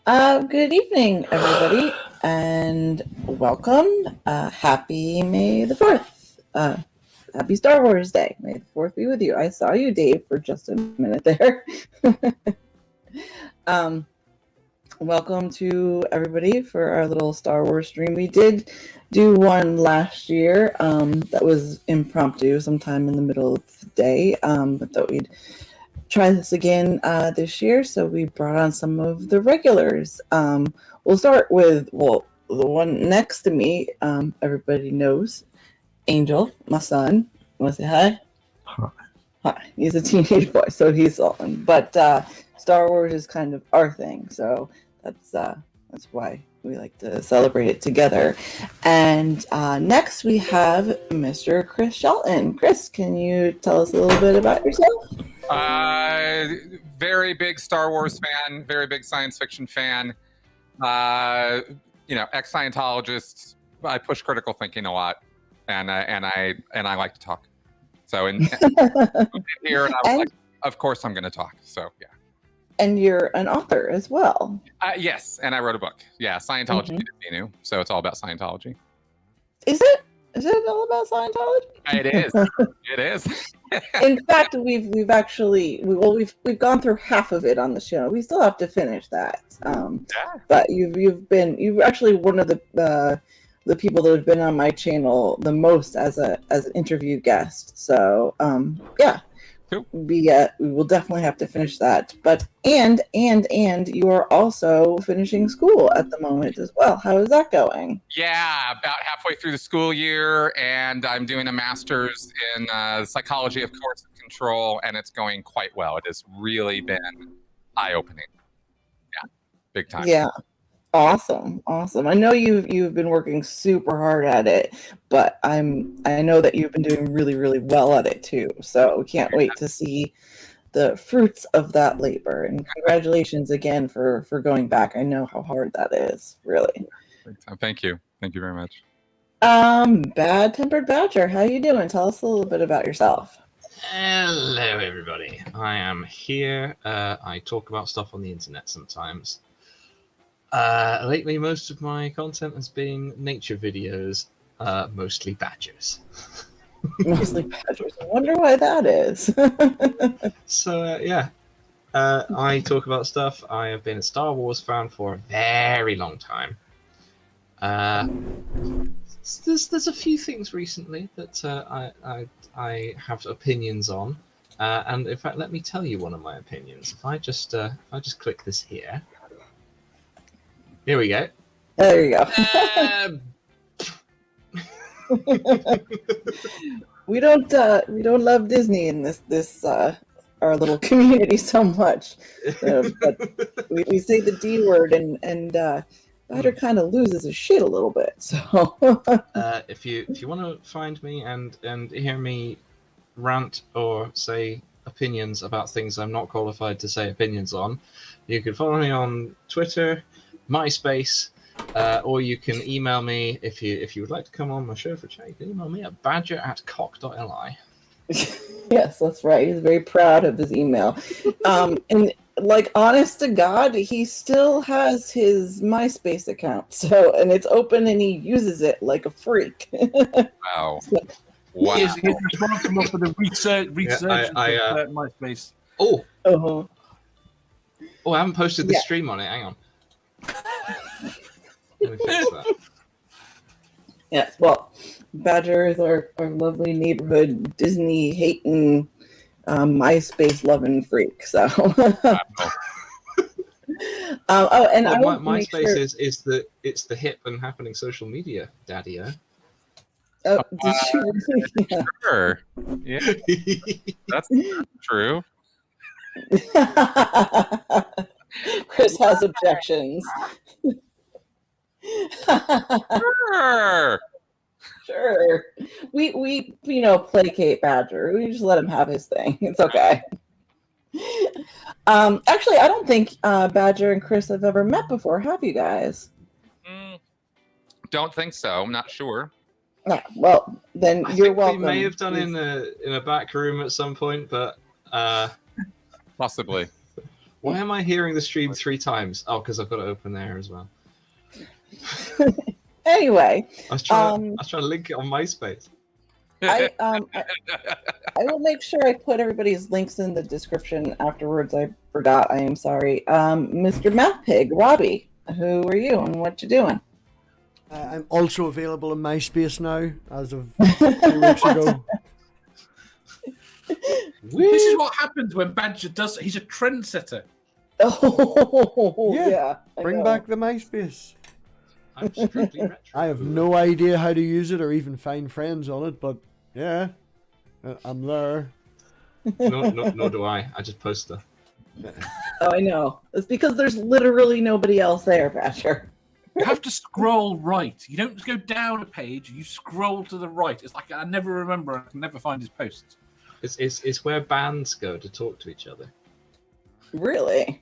Good evening, everybody, and welcome. Happy May the 4th. Happy Star Wars Day. May the 4th be with you. I saw you, Dave, for just a minute there. Welcome to everybody for our little Star Wars stream. We did do one last year that was impromptu sometime in the middle of the day, but thought we'd try this again this year, so we brought on some of the regulars. We'll start with, the one next to me. Everybody knows Angel, my son. Want to say hi? Hi. Hi. He's a teenage boy, so he's sullen. But Star Wars is kind of our thing, so that's why we like to celebrate it together. And next we have Mr. Chris Shelton. Chris, can you tell us a little bit about yourself? Very big Star Wars fan, very big science fiction fan. Ex-Scientologist. I push critical thinking a lot, and I like to talk. So in here, and I was like, of course I'm going to talk. So yeah. And you're an author as well. Yes, and I wrote a book. Yeah, Scientology new. So it's all about Scientology. Is it? Is it all about Scientology? It is. It is. In fact, we've gone through half of it on the show. We still have to finish that. But you've actually one of the people that have been on my channel the most as an interview guest. So yeah. Cool. We will definitely have to finish that. But and you are also finishing school at the moment as well. How is that going? Yeah, about halfway through the school year, and I'm doing a master's in psychology of coercive control, and it's going quite well. It has really been eye-opening. Yeah, big time. Yeah. Awesome. I know you've been working super hard at it, but I know that you've been doing really, really well at it too. So we can't wait to see the fruits of that labor. And congratulations again for going back. I know how hard that is, really. Thank you. Thank you very much. Bad Tempered Badger, how you doing? Tell us a little bit about yourself. Hello, everybody. I am here. I talk about stuff on the internet sometimes. Lately, most of my content has been nature videos, mostly badgers. Mostly badgers. I wonder why that is. So, yeah. I talk about stuff. I have been a Star Wars fan for a very long time. There's a few things recently that I have opinions on. And in fact, let me tell you one of my opinions. If I just click this here. Here we go. There you go. We don't love Disney in this our little community so much, but we say the D word and Badger kind of loses his shit a little bit. So if you want to find me and hear me rant or say opinions about things I'm not qualified to say opinions on, you can follow me on Twitter, MySpace, or you can email me if you would like to come on my show for a chat. You can email me at badger@cock.li. Yes, that's right. He's very proud of his email. And like, honest to God, he still has his MySpace account. And it's open and he uses it like a freak. Wow. Wow. He's responsible for the research of MySpace. Oh. Uh-huh. Oh, I haven't posted the stream on it. Hang on. Let me fix that. Yes, well, Badger is our lovely neighborhood Disney hating, MySpace loving freak. So, and MySpace is the hip and happening social media, Daddy. Oh, did you? Yeah. Sure. Yeah, that's true. Chris has objections. Sure. We placate Badger. We just let him have his thing. It's okay. Actually, I don't think Badger and Chris have ever met before. Have you guys? Don't think so. I'm not sure. Yeah. Well, then you're welcome. We may have done in a back room at some point, but possibly. Why am I hearing the stream 3 times? Oh, because I've got it open there as well. Anyway, I was trying to link it on MySpace. I will make sure I put everybody's links in the description afterwards. I forgot. I am sorry. Mr. MathPig, Robbie, who are you and what you doing? I'm also available in MySpace now, as of 2 weeks ago. This is what happens when Badger does. He's a trendsetter. Oh, yeah. Bring back the MySpace. I'm strictly retro. I have no idea how to use it or even find friends on it, but yeah, I'm there. No, do I. I just post stuff. Oh, I know. It's because there's literally nobody else there, Badger. You have to scroll right. You don't just go down a page. You scroll to the right. It's like I never remember. I can never find his posts. It's where bands go to talk to each other. Really?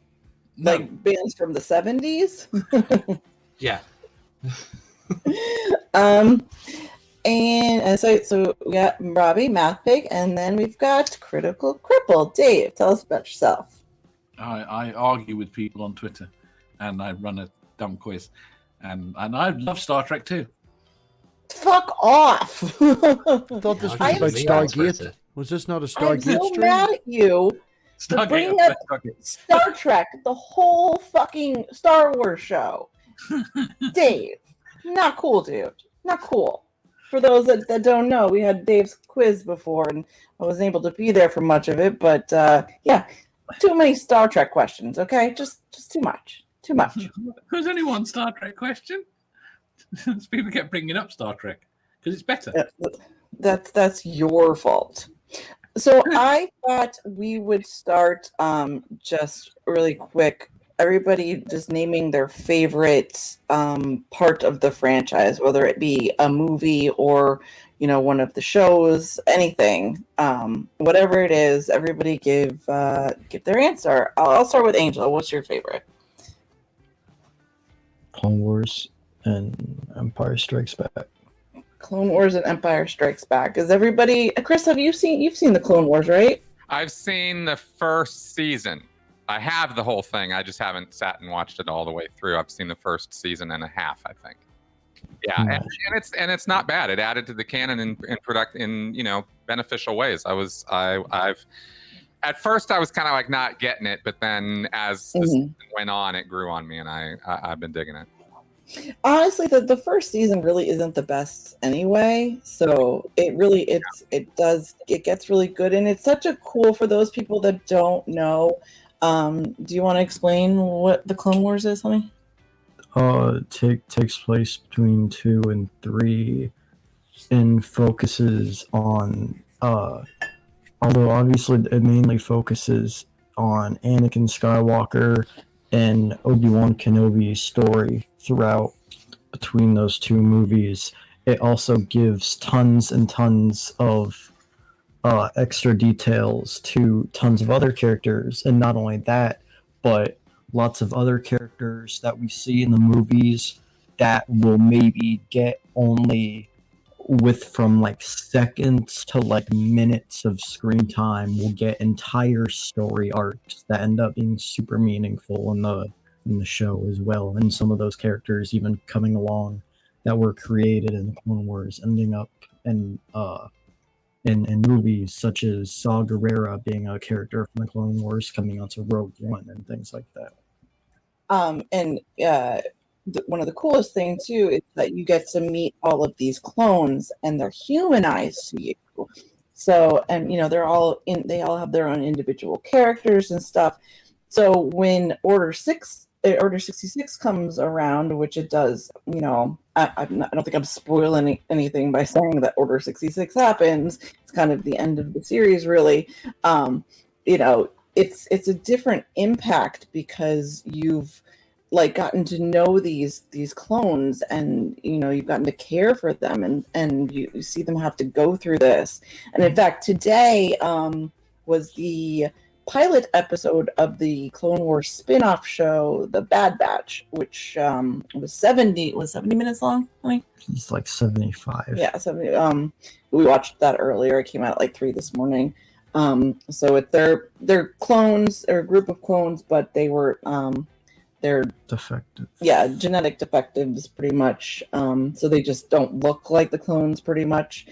No. Like bands from the 70s? Yeah. And so we got Robbie, MathPig, and then we've got Critical Cripple. Dave, tell us about yourself. I argue with people on Twitter, and I run a dumb quiz, and I love Star Trek too. Fuck off! I thought this was I about am Stargate. Was this not a I'm Stargate so stream? mad at you for bringing up Star Trek, the whole fucking Star Wars show. Dave, not cool, dude. Not cool. For those that don't know, we had Dave's quiz before, and I wasn't able to be there for much of it. But yeah, too many Star Trek questions. Okay, just too much. Too much. There's only one Star Trek question. People kept bringing up Star Trek because it's better. That's your fault. So I thought we would start just really quick. Everybody just naming their favorite part of the franchise, whether it be a movie or one of the shows, anything, whatever it is. Everybody give their answer. I'll start with Angel. What's your favorite? Clone Wars and Empire Strikes Back. Clone Wars and Empire Strikes Back. Is everybody? Chris, you've seen the Clone Wars, right? I've seen the first season. I have the whole thing. I just haven't sat and watched it all the way through. I've seen the first season and a half, I think. Yeah, Nice. and it's not bad. It added to the canon in beneficial ways. I've at first I was kind of like not getting it, but then as the season went on, it grew on me, and I've been digging it. Honestly, the first season really isn't the best anyway. So it gets really good, and it's such a cool for those people that don't know. Do you want to explain what the Clone Wars is, honey? Takes place between 2 and 3, and focuses on although obviously it mainly focuses on Anakin Skywalker and Obi-Wan Kenobi's story throughout between those 2 movies. It also gives tons and tons of extra details to tons of other characters, and not only that, but lots of other characters that we see in the movies that will maybe get only from like seconds to like minutes of screen time will get entire story arcs that end up being super meaningful in the show as well. And some of those characters even coming along that were created in the Clone Wars ending up in movies such as Saw Gerrera being a character from the Clone Wars coming onto Rogue One and things like that. One of the coolest things too is that you get to meet all of these clones, and they're humanized to you. So, and they all have their own individual characters and stuff. So when Order 66 comes around, which it does, I don't think I'm spoiling anything by saying that Order 66 happens. It's kind of the end of the series, really. It's a different impact because you've gotten to know these clones, and you've gotten to care for them, and you see them have to go through this. And in fact, today was the pilot episode of the Clone Wars spin-off show, The Bad Batch, which was 70 minutes long, honey? It's like 75. Yeah, 70. We watched that earlier. It came out at 3 this morning. So they're clones or a group of clones, but they're Defective. yeah, genetic defectives pretty much. So they just don't look like the clones pretty much.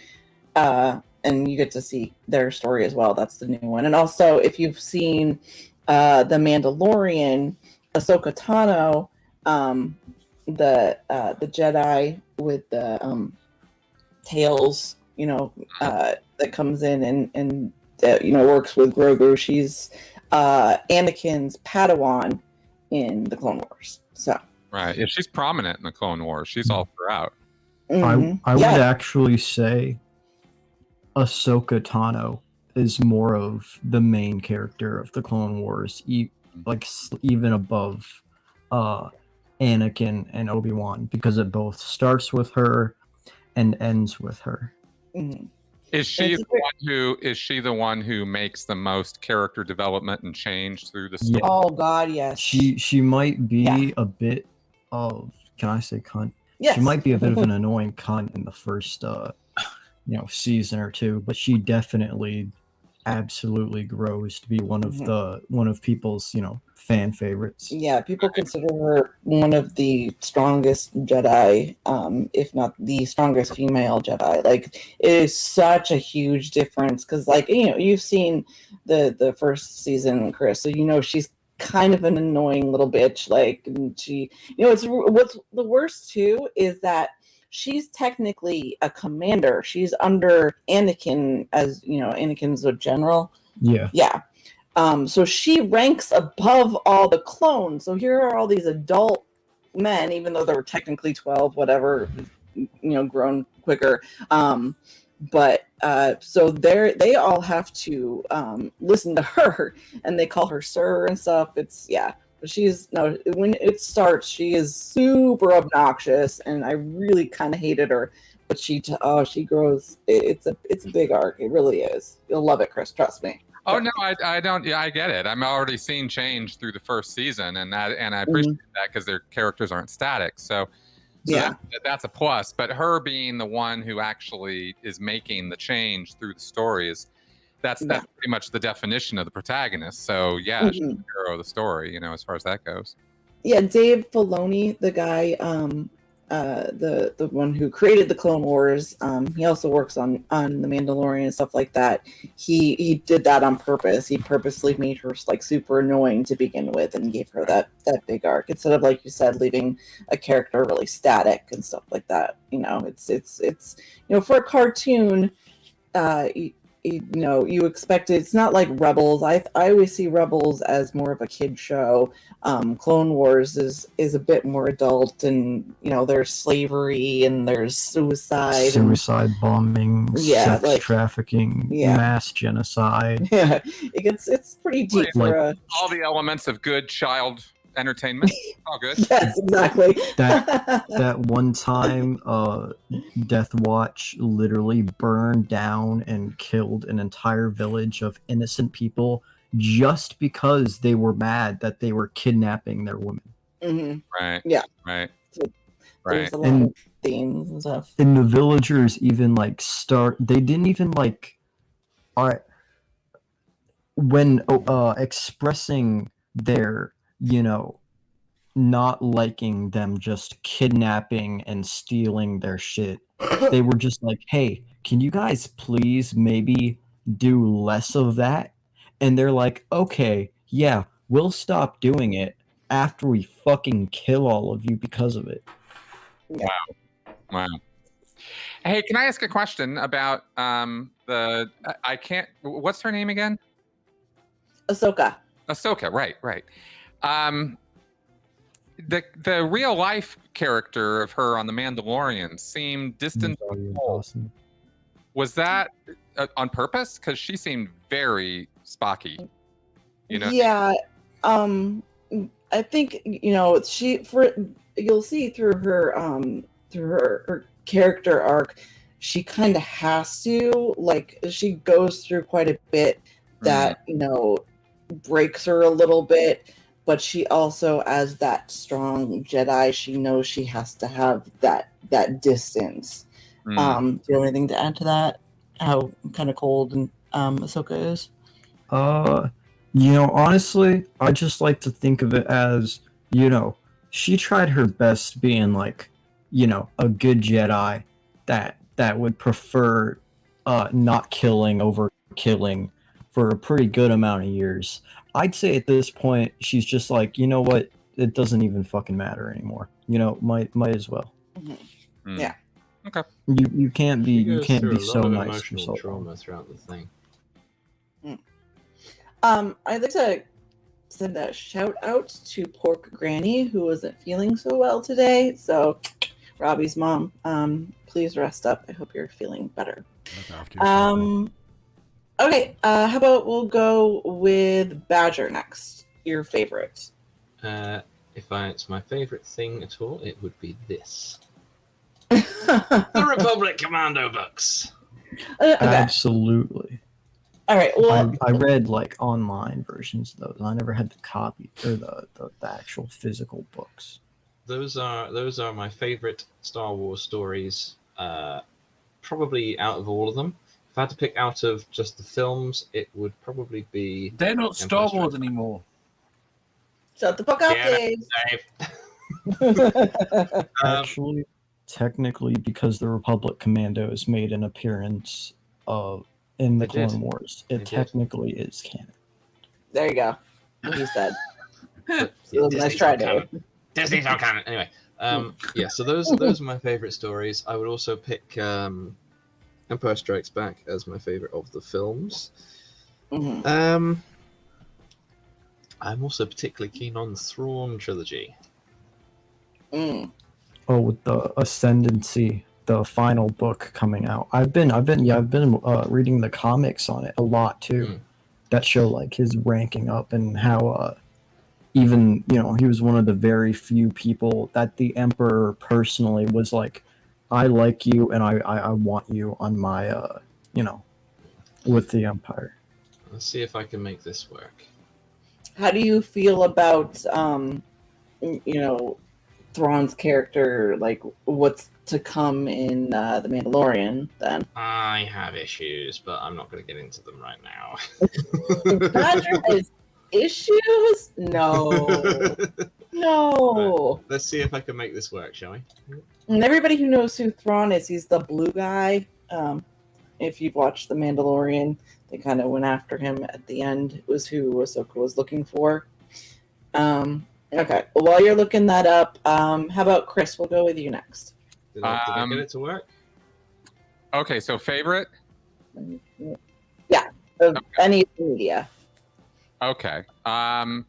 And you get to see their story as well. That's the new one. And also, if you've seen The Mandalorian, Ahsoka Tano, the Jedi with the tails, that comes in and works with Grogu. She's Anakin's Padawan in the Clone Wars. So Right. Yeah, she's prominent in the Clone Wars. She's all throughout. I would actually say Ahsoka Tano is more of the main character of the Clone Wars, even above Anakin and Obi-Wan, because it both starts with her and ends with her. Mm-hmm. Is she the one who makes the most character development and change through the story? Oh God, yes. She might be a bit of, can I say cunt? Yes. She might be a bit of an annoying cunt in the first season or two, but she definitely absolutely grows to be one of people's fan favorites. Yeah, people consider her one of the strongest Jedi, if not the strongest female Jedi. Like, it is such a huge difference because, you've seen the first season, Chris, so she's kind of an annoying little bitch. Like, she, it's what's the worst too is that she's technically a commander. She's under Anakin, as Anakin's a general. Yeah. Yeah. So she ranks above all the clones. So here are all these adult men, even though they were technically 12, whatever, grown quicker. But so they all have to listen to her, and they call her sir and stuff. But when it starts, she is super obnoxious, and I really kind of hated her. But she grows. It's a big arc. It really is. You'll love it, Chris. Trust me. Oh no, I don't. Yeah, I get it. I'm already seeing change through the first season, and I appreciate that because their characters aren't static. So yeah, that's a plus. But her being the one who actually is making the change through the stories, that's pretty much the definition of the protagonist. So yeah, she's the hero of the story, as far as that goes. Yeah, Dave Filoni, the guy, the one who created the Clone Wars, he also works on The Mandalorian and stuff like that. He did that on purpose. He purposely made her super annoying to begin with and gave her that big arc instead of, like you said, leaving a character really static and stuff like that. It's for a cartoon, you expect it. It's not like Rebels. I always see Rebels as more of a kid show. Clone Wars is a bit more adult, and there's slavery and there's suicide bombing, sex trafficking, mass genocide. Yeah, it's pretty deep for all the elements of good child entertainment. All good. Yes, exactly. That one time Death Watch literally burned down and killed an entire village of innocent people just because they were mad that they were kidnapping their women. Mm-hmm. Right. Yeah. Right. So right. There's a lot of themes and stuff. And the villagers even they didn't even when expressing their not liking them just kidnapping and stealing their shit. They were just like, hey, can you guys please maybe do less of that? And they're like, okay, yeah, we'll stop doing it after we fucking kill all of you because of it. Yeah. Wow. Hey, can I ask a question about what's her name again? Ahsoka, right. The real life character of her on The Mandalorian seemed distant and cold. Was that on purpose? Because she seemed very Spocky. Yeah. I think you'll see through her character arc, she kind of has to, she goes through quite a bit that breaks her a little bit. But she also, as that strong Jedi, she knows she has to have that distance. Do you have anything to add to that? How kind of cold and Ahsoka is? Honestly, I just like to think of it as, she tried her best being like, a good Jedi that would prefer not killing over killing for a pretty good amount of years. I'd say at this point she's just like, you know what? It doesn't even fucking matter anymore. Might as well. Hmm. Yeah. Okay. You can't be She goes so through a lot of nice for emotional so long. trauma throughout the thing. I'd like to send a shout out to Pork Granny, who wasn't feeling so well today. So, Robbie's mom, please rest up. I hope you're feeling better. Look after yourself. Okay, how about we'll go with Badger next. Your favorite. If it's my favorite thing at all, it would be this. Okay. The Republic Commando books. Absolutely. All right. Well, I read like online versions of those. I never had the copy or the actual physical books. Those are my favorite Star Wars stories. Probably out of all of them. If I had to pick out of just the films, it would probably be. They're not Star Empire Wars Strikes Back. anymore. shut the fuck up, Yeah, Dave. Actually, technically, because the Republic Commandos made an appearance in the They did. Clone Wars, They it did. technically is canon. There you go. What he said. But, So yeah, nice try, Disney's not Dave. canon. Disney's not canon. Anyway, yeah. So those are my favorite stories. I would also pick Empire Strikes Back as my favorite of the films. Mhm. I'm also particularly keen on the Thrawn trilogy. Mm. Oh, with the Ascendancy, the final book coming out. I've been reading the comics on it a lot too. Mm. That show like his ranking up and how even he was one of the very few people that the Emperor personally was like, I like you and I want you on my with the Empire. Let's see if I can make this work. How do you feel about Thrawn's character? Like, what's to come in The Mandalorian? Then I have issues, but I'm not going to get into them right now. Badger has issues. No. Right. Let's see if I can make this work, shall we? And everybody who knows who Thrawn is, he's the blue guy. If you've watched The Mandalorian, they kind of went after him at the end. It was who Ahsoka was looking for. Okay. Well, while you're looking that up, how about Chris? We'll go with you next. Did I get it to work? Okay, so favorite? Yeah. Of any media. Okay. Well,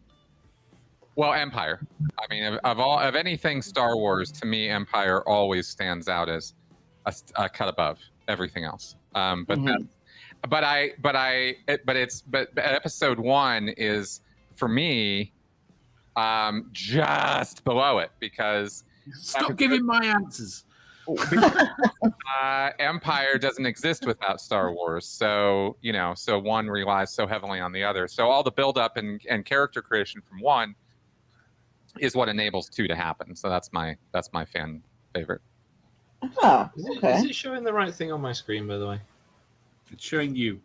Empire. I mean, of anything Star Wars, to me, Empire always stands out as a cut above everything else. But episode 1 is for me just below it because Stop giving my answers. Empire doesn't exist without Star Wars, so so one relies so heavily on the other. So all the build-up and character creation from 1 is what enables 2 to happen. So that's my fan favorite. Oh, Is okay. it showing the right thing on my screen, by the way? It's showing you.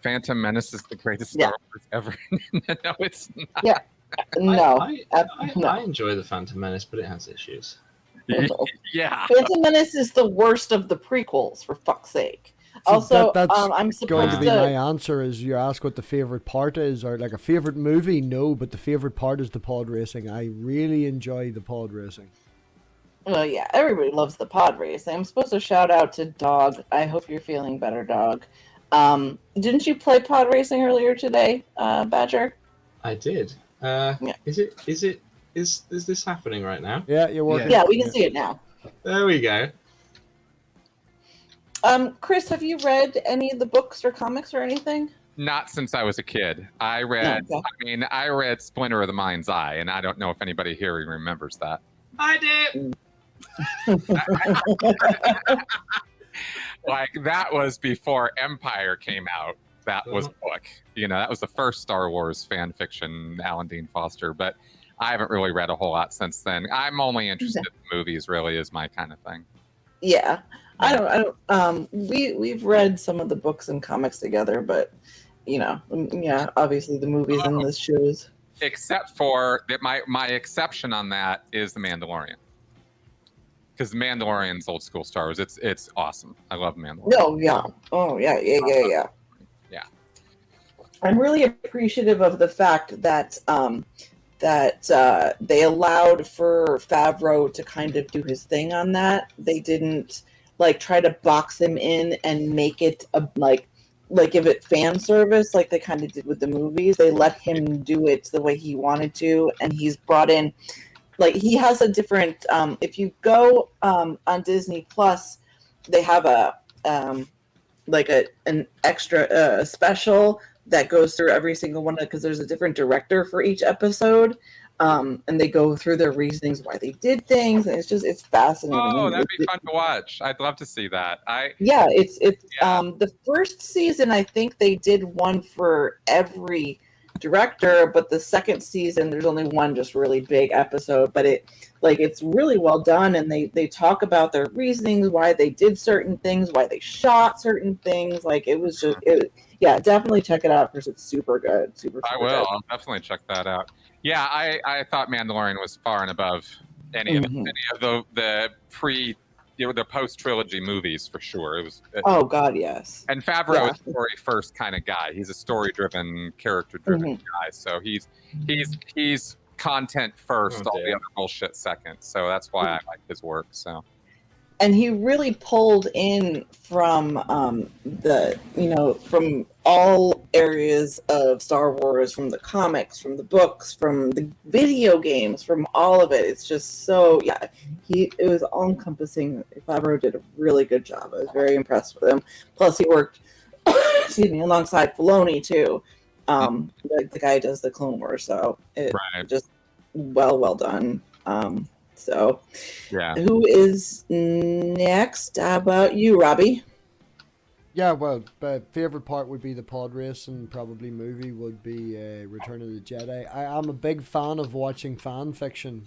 Phantom Menace is the greatest Star Wars ever. No, it's not. Yeah. No. I enjoy the Phantom Menace, but it has issues. Yeah. Phantom Menace is the worst of the prequels, for fuck's sake. Also, that's I'm going supposed to be my answer is you ask what the favorite part is, or like a favorite movie. No, but the favorite part is the pod racing. I really enjoy the pod racing. Well, yeah, everybody loves the pod race. I'm supposed to shout out to Dog. I hope you're feeling better, Dog. Didn't you play pod racing earlier today, Badger? I did. Yeah. Is this happening right now? Yeah, you're working. Yeah, we can see it now. There we go. Chris, have you read any of the books or comics or anything? Not since I was a kid. I read. Okay. I read Splinter of the Mind's Eye, and I don't know if anybody here remembers that. I did. Like that was before Empire came out. That was a book. That was the first Star Wars fan fiction, Alan Dean Foster. But I haven't really read a whole lot since then. I'm only interested in movies. Really, is my kind of thing. Yeah, I don't. We've read some of the books and comics together, but obviously the movies and the shows. Except for that, my exception on that is The Mandalorian. Because The Mandalorian's old school Star Wars. It's awesome. I love Mandalorian. No, yeah. Oh, yeah. Yeah. I'm really appreciative of the fact that they allowed for Favreau to kind of do his thing on that. They didn't try to box him in and make it give it fan service like they kind of did with the movies. They let him do it the way he wanted to, and he's brought in he has a different. If you go on Disney Plus, they have an extra special that goes through every single one because there's a different director for each episode, and they go through their reasonings why they did things, and it's fascinating. Oh, that'd be fun to watch. I'd love to see that. It's the first season. I think they did one for every director, but the second season there's only one just really big episode, but it's really well done, and they talk about their reasonings why they did certain things, why they shot certain things. Definitely check it out because it's super good. Super I will. good. I'll definitely check that out. Yeah, I thought Mandalorian was far and above any of the the post trilogy movies for sure. It was. Oh God, yes. And Favreau is a story first kind of guy. He's a story driven, character driven guy. So he's content first, all the other bullshit second. So that's why I like his work. So. And he really pulled in from from all areas of Star Wars, from the comics, from the books, from the video games, from all of it. It's just so, it was all encompassing. Favreau did a really good job. I was very impressed with him. Plus, he worked, alongside Filoni too. The guy who does the Clone Wars, so just well done. So, who is next? How about you, Robbie? Yeah, well, favorite part would be the pod race, and probably movie would be Return of the Jedi. I'm a big fan of watching fan fiction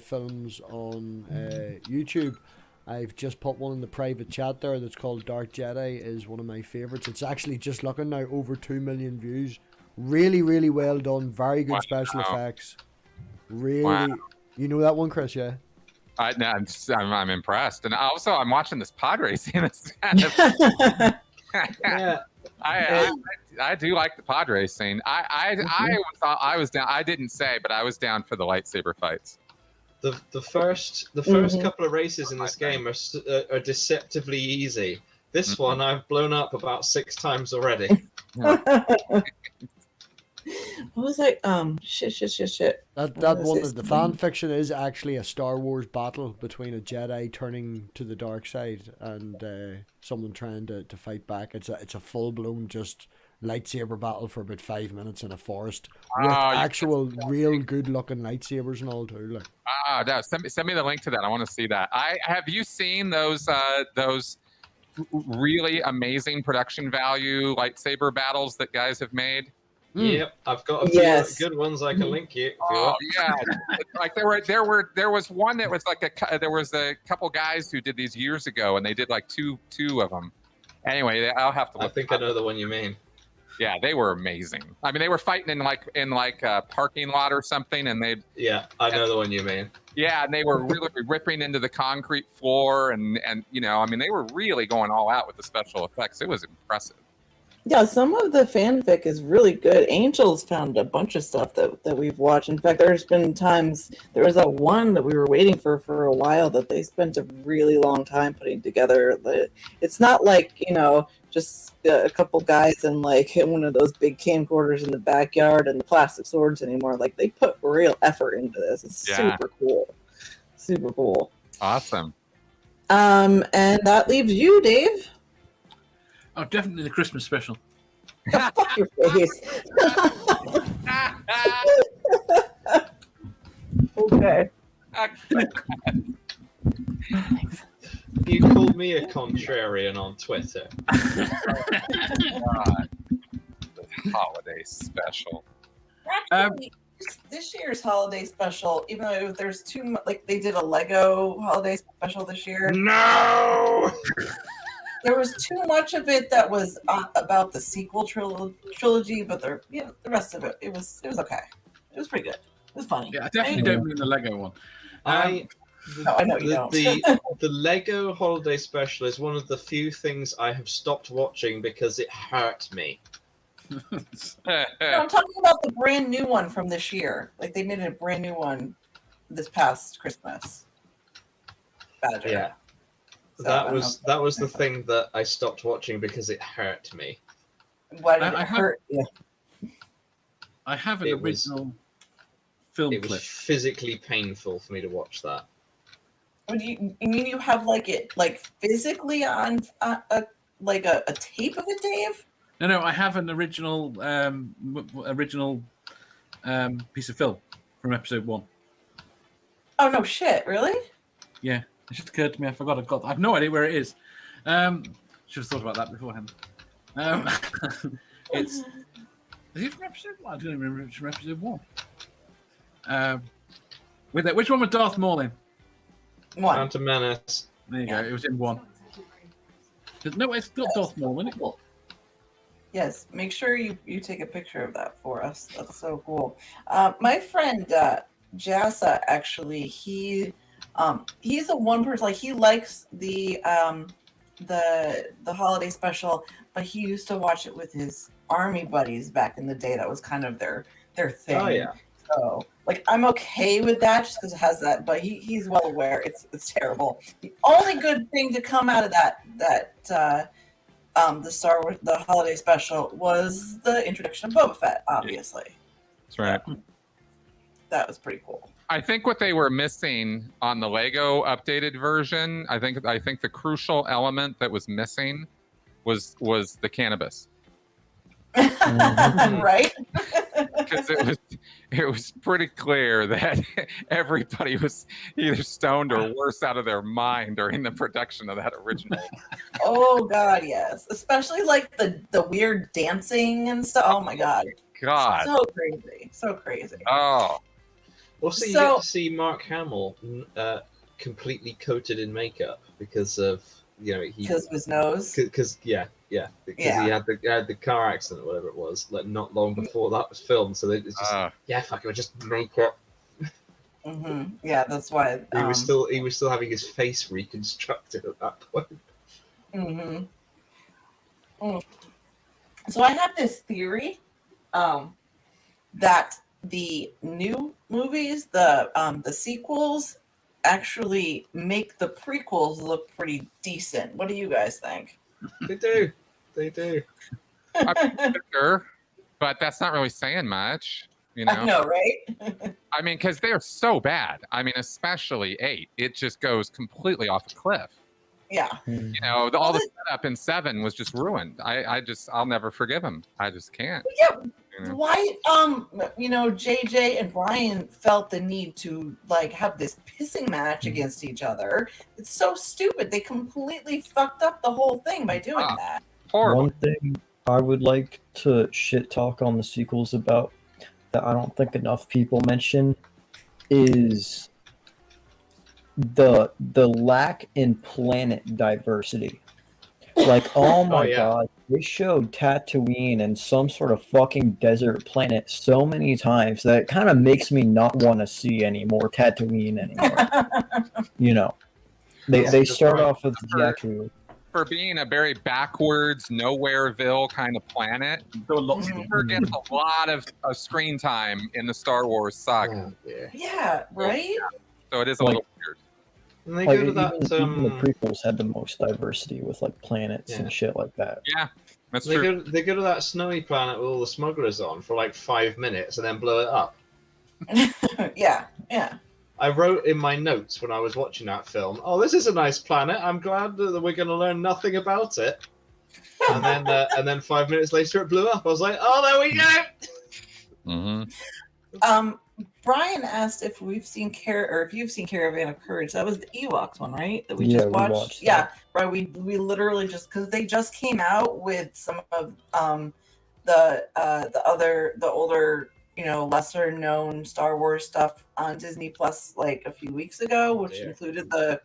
films on YouTube. I've just put one in the private chat there that's called Dark Jedi. Is one of my favorites. It's actually just looking now over 2 million views. Really, really well done. Very good special effects. Really. You know that one, Chris? Yeah. I'm impressed, and also I'm watching this pod racing. I do like the pod racing. I was down. I didn't say, but I was down for the lightsaber fights. The first couple of races in this game are deceptively easy. This one I've blown up about 6 times already. What was that? Shit. That one of the fan fiction is actually a Star Wars battle between a Jedi turning to the dark side and someone trying to fight back. It's a full blown just lightsaber battle for about 5 minutes in a forest with actual real good looking lightsabers and all too. No, send me the link to that. I want to see that. Have you seen those really amazing production value lightsaber battles that guys have made? Yep, I've got a few good ones I can link you. Like there was one that was there was a couple guys who did these years ago, and they did like two of them. Anyway, I'll have to look. I think I know the one you mean. Yeah, they were amazing. I mean, they were fighting in a parking lot or something, and they. Yeah, I know the one you mean. Yeah, and they were really ripping into the concrete floor, and they were really going all out with the special effects. It was impressive. Yeah, some of the fanfic is really good. Angel's found a bunch of stuff that we've watched. In fact, there's been times, there was that one that we were waiting for a while that they spent a really long time putting together. It's not just a couple guys in one of those big camcorders in the backyard and the plastic swords anymore. They put real effort into this. It's super cool. Super cool. Awesome. And that leaves you, Dave. Oh, definitely the Christmas special. Fuck your face. Okay. You called me a contrarian on Twitter. God. The holiday special. Actually, this year's holiday special, even though there's too much, they did a Lego holiday special this year. No! there was too much of it that was about the sequel trilogy, but the rest of it was okay. It was pretty good. It was funny. Yeah, I definitely don't mean the Lego one. I know you don't. The Lego Holiday Special is one of the few things I have stopped watching because it hurt me. No, I'm talking about the brand new one from this year. Like they made a brand new one this past Christmas. Badger. Yeah. So, That was the thing that I stopped watching because it hurt me. Why did it hurt? I have an original film It was clip. physically painful for me to watch that. What do you mean? You have it physically on a tape of it, Dave? No, I have an original piece of film from episode 1. Oh no, shit! Really? Yeah, it just occurred to me. I forgot. I have no idea where it is. Should have thought about that beforehand. Is it from episode 1? I don't even remember if it's from episode 1. Which one was Darth Maul in? One. Phantom Menace. There you go. It was in 1. No, it's not Darth Maul, isn't it? Yes, make sure you take a picture of that for us. That's so cool. My friend Jassa, actually, he's the one person, he likes the holiday special, but he used to watch it with his army buddies back in the day. That was kind of their thing. Oh yeah. So I'm okay with that just because it has that, but he's well aware it's terrible. The only good thing to come out of that the Star Wars, the holiday special, was the introduction of Boba Fett, obviously. That's right. That was pretty cool. I think what they were missing on the Lego updated version, I think the crucial element that was missing was the cannabis. Right? Because it was pretty clear that everybody was either stoned or worse out of their mind during the production of that original. Oh God, yes. Especially the weird dancing and stuff. Oh my God. God. So crazy. Oh. Also, you get to see Mark Hamill completely coated in makeup because of because of his nose. Because he had the car accident or whatever it was, not long before that was filmed. So it's just fuck it, just makeup. Mm-hmm. Yeah, that's why he was still having his face reconstructed at that point. Mm-hmm. Mm. So I have this theory that the new movies, the sequels, actually make the prequels look pretty decent. What do you guys think? They do. I'm sure, but that's not really saying much, I know, right? I mean, because they're so bad. I mean, especially 8. It just goes completely off a cliff. Yeah. All the setup in 7 was just ruined. I'll never forgive him. I just can't. Yeah. Why, JJ and Brian felt the need to have this pissing match against each other. It's so stupid. They completely fucked up the whole thing by doing that. Horrible. One thing I would like to shit talk on the sequels about that I don't think enough people mention is the lack in planet diversity. Oh my God, they showed Tatooine and some sort of fucking desert planet so many times that it kind of makes me not want to see any more Tatooine anymore. They start off with Jakku. For being a very backwards, nowhereville kind of planet, Jupiter gets a lot of screen time in the Star Wars saga. Yeah, right? So it is a little weird. And they go to that. Even the prequels had the most diversity with planets and shit like that. Yeah, that's true. They go to that snowy planet with all the smugglers on for 5 minutes and then blow it up. Yeah. I wrote in my notes when I was watching that film, "Oh, this is a nice planet. I'm glad that we're going to learn nothing about it." And then 5 minutes later, it blew up. I was like, "Oh, there we go." Mm-hmm. Brian asked if we've seen if you've seen Caravan of Courage. That was the Ewoks one, right? That we just watched. We watched that. Right. We literally just because they just came out with some of the older lesser known Star Wars stuff on Disney Plus a few weeks ago, which included the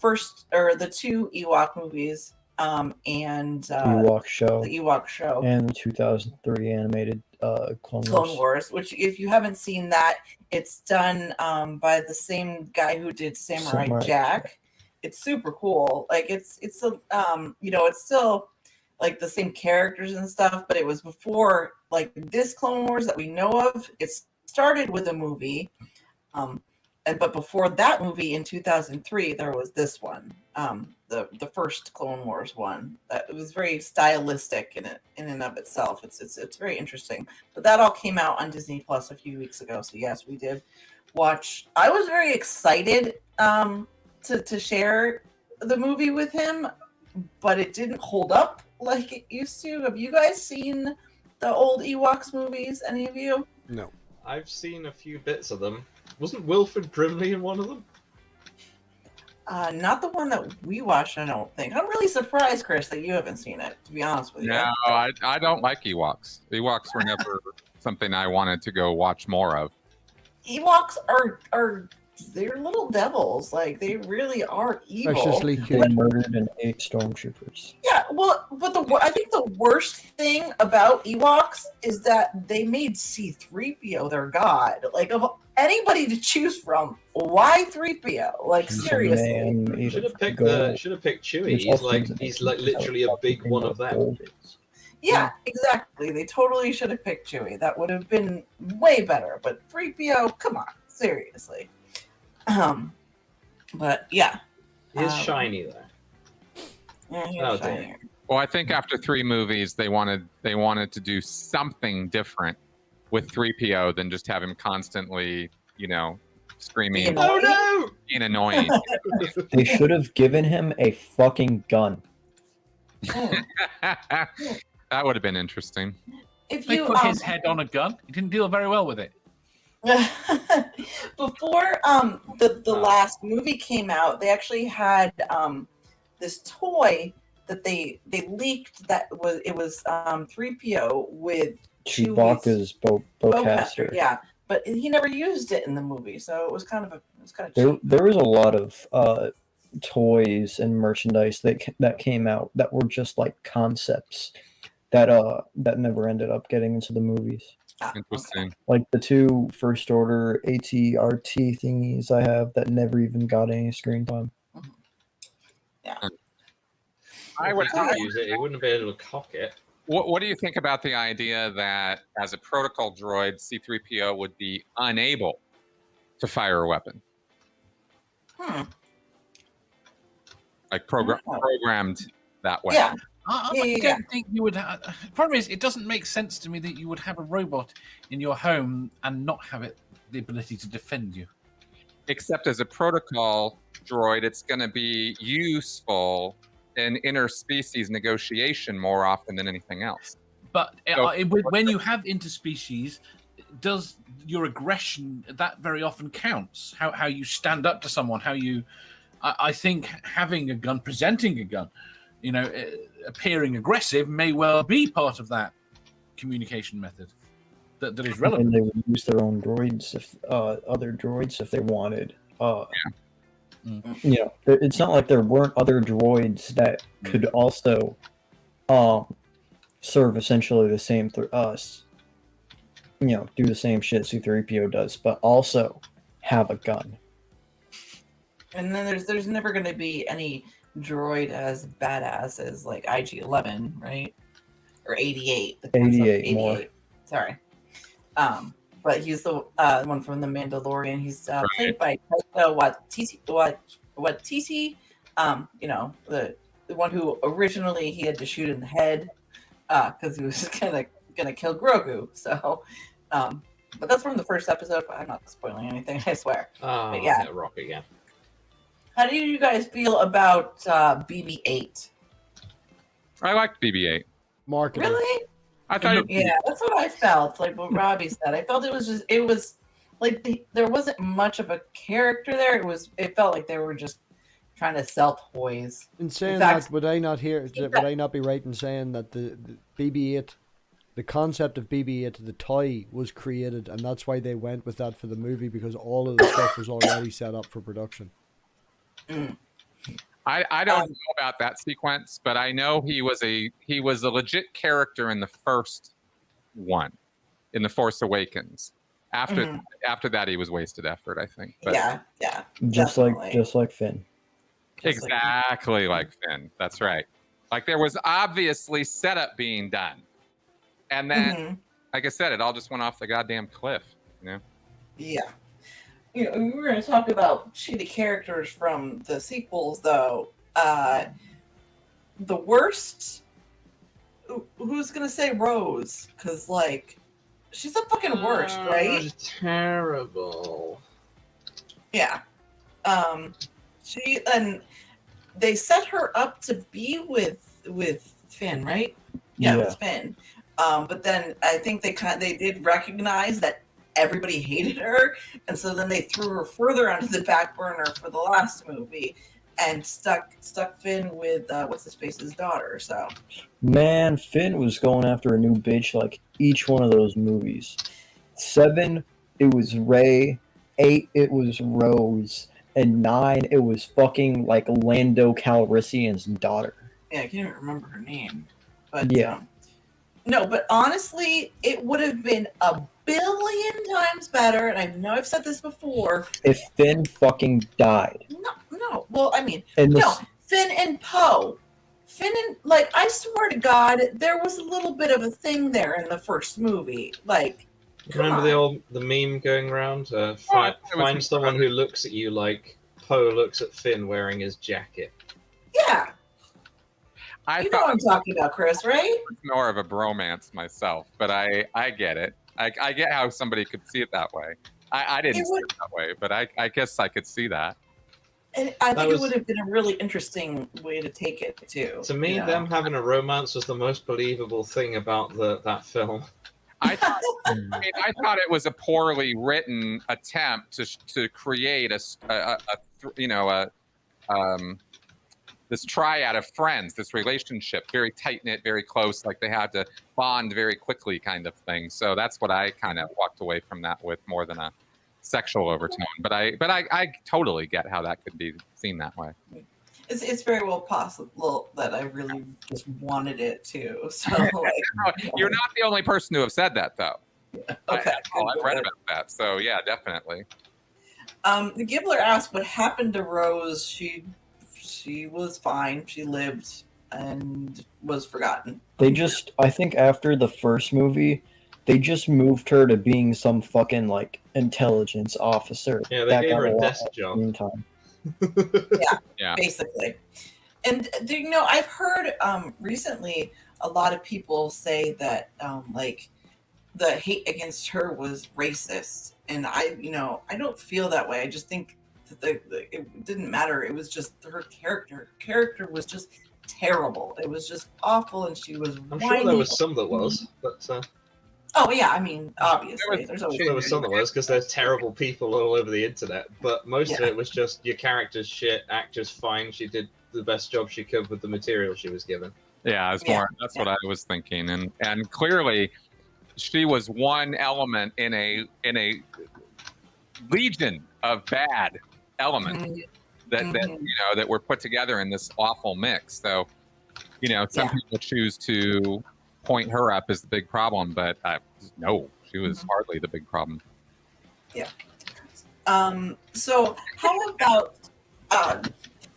2 Ewok movies, and Ewok show the Ewok show. and the 2003 animated Clone Clone Wars. Wars, which if you haven't seen that, it's done by the same guy who did Samurai Jack. It's super cool. Like it's a it's still like the same characters and stuff, but it was before like this Clone Wars that we know of. It started with a movie, but before that movie in 2003, there was this one, the first Clone Wars one. That it was very stylistic in and of itself. It's very interesting. But that all came out on Disney Plus a few weeks ago. So yes, we did watch. I was very excited to share the movie with him, but it didn't hold up like it used to. Have you guys seen the old Ewoks movies? Any of you? No. I've seen a few bits of them. Wasn't Wilfred Brimley in one of them? Not the one that we watched, I don't think. I'm really surprised, Chris, that you haven't seen it, to be honest with you. No, I don't like Ewoks. Ewoks were never something I wanted to go watch more of. Ewoks are they're little devils. Like, they really are evil. Especially They murdered and ate stormtroopers. Yeah, well, but I think the worst thing about Ewoks is that they made C-3PO their god. Like, of anybody to choose from, why 3PO? Like, seriously. Should have picked Chewie. He's like literally a big one of them. Yeah, exactly. They totally should have picked Chewie. That would have been way better. But 3PO, come on, seriously. But yeah. He's shiny though. Yeah, he's shiny. Well, I think after 3 movies, they wanted to do something different with 3PO than just have him constantly, screaming. Oh no! Being annoying. They should have given him a fucking gun. That would have been interesting. If They you put his head on a gun. He didn't deal very well with it. before the last movie came out, they actually had this toy that they leaked that was 3PO with Chewbacca's bowcaster. Yeah, but he never used it in the movie, so it was kind of cheap. There was a lot of toys and merchandise that came out that were just like concepts that never ended up getting into the movies. Interesting. Okay. Like the 2 First Order ATRT thingies I have that never even got any screen time. Yeah. I would use it. He wouldn't be able to cock it. What do you think about the idea that as a protocol droid, C-3PO would be unable to fire a weapon? Like programmed that way. Yeah. I don't think you would have. The problem is, it doesn't make sense to me that you would have a robot in your home and not have the ability to defend you. Except as a protocol droid, it's going to be useful in interspecies negotiation more often than anything else. But when you have interspecies, does your aggression, that very often counts? How you stand up to someone, I think having a gun, presenting a gun, appearing aggressive may well be part of that communication method that is relevant. And they would use their own droids, other droids, if they wanted. It's not like there weren't other droids that could also serve essentially the same do the same shit C-3PO does, but also have a gun. And then there's never going to be any droid as badass as like IG-11, right? Or 88. 88 more. Sorry. But he's the one from The Mandalorian. He's played by Taika Waititi. The one who originally he had to shoot in the head because he was gonna kill Grogu. So, but that's from the first episode. But I'm not spoiling anything, I swear. Oh, but yeah. Rock again. How do you guys feel about BB-8? I liked BB-8. Marketing. Really? I thought Yeah, that's what I felt. Like what Robbie said, I felt it was like there wasn't much of a character there. It felt like they were just trying to sell toys. In saying that, would I not be right in saying that the BB-8, the concept of BB-8, the toy, was created, and that's why they went with that for the movie, because all of the stuff was already set up for production. I don't know about that sequence, but I know he was a legit character in the first one, in The Force Awakens. After that, he was wasted effort, I think. But yeah, Just definitely. like Finn. exactly like Finn. That's right. Like there was obviously setup being done, and then, like I said, it all just went off the goddamn cliff. You know. Yeah. You know, we were going to talk about shitty characters from the sequels, though. The worst. Who's going to say Rose? Because, like, she's the fucking worst, right? Terrible. Yeah. She and they set her up to be with Finn, right? Yeah, with Finn. But then I think they did recognize that everybody hated her, and so then they threw her further onto the back burner for the last movie and stuck Finn with what's his face's daughter. So Man, Finn was going after a new bitch like each one of those movies. 7, it was Rey. 8, it was Rose. And 9, it was fucking like Lando Calrissian's daughter. yeah, I can't even remember her name. But Yeah. no, but honestly, it would have been a billion times better, and I know I've said this before. If Finn fucking died. No. Well, I mean, And no. Finn and Poe. Finn and, like, I swear to God, there was a little bit of a thing there in the first movie. Like, Remember the meme going around? Find someone who looks at you like Poe looks at Finn wearing his jacket. Yeah. I You know what I'm talking about, Chris, right? It's more of a bromance myself, but I get it. I get how somebody could see it that way. I didn't see it that way, but I guess I could see that. And I think it would have been a really interesting way to take it, too. To me, them having a romance was the most believable thing about that film. I thought it was a poorly written attempt to create this triad of friends, this relationship, very tight knit, very close, like they had to bond very quickly, kind of thing. So that's what I kind of walked away from that with, more than a sexual overtone. But I totally get how that could be seen that way. It's very well possible that I really just wanted it too. So like, you're not the only person to have said that, though. Yeah. Okay, I've read about that. So yeah, definitely. The Gibbler asked what happened to Rose. She was fine. She lived and was forgotten. I think after the first movie, they just moved her to being some fucking like intelligence officer. Yeah, they gave her a desk job. Time. Yeah, basically. And I've heard recently a lot of people say that like the hate against her was racist, and I don't feel that way. I just think that it didn't matter. It was just her character. Her character was just terrible. It was just awful, and she was. I'm sure there was some that was, but. Oh yeah, I mean, obviously, there was some that was, because there's terrible people all over the internet. But most of it was just your character's shit, actor's fine. She did the best job she could with the material she was given. Yeah, that's what I was thinking, and clearly, she was one element in a legion of bad elements that were put together in this awful mix. So, some people choose to point her up as the big problem, but no, she was hardly the big problem. Yeah. So how about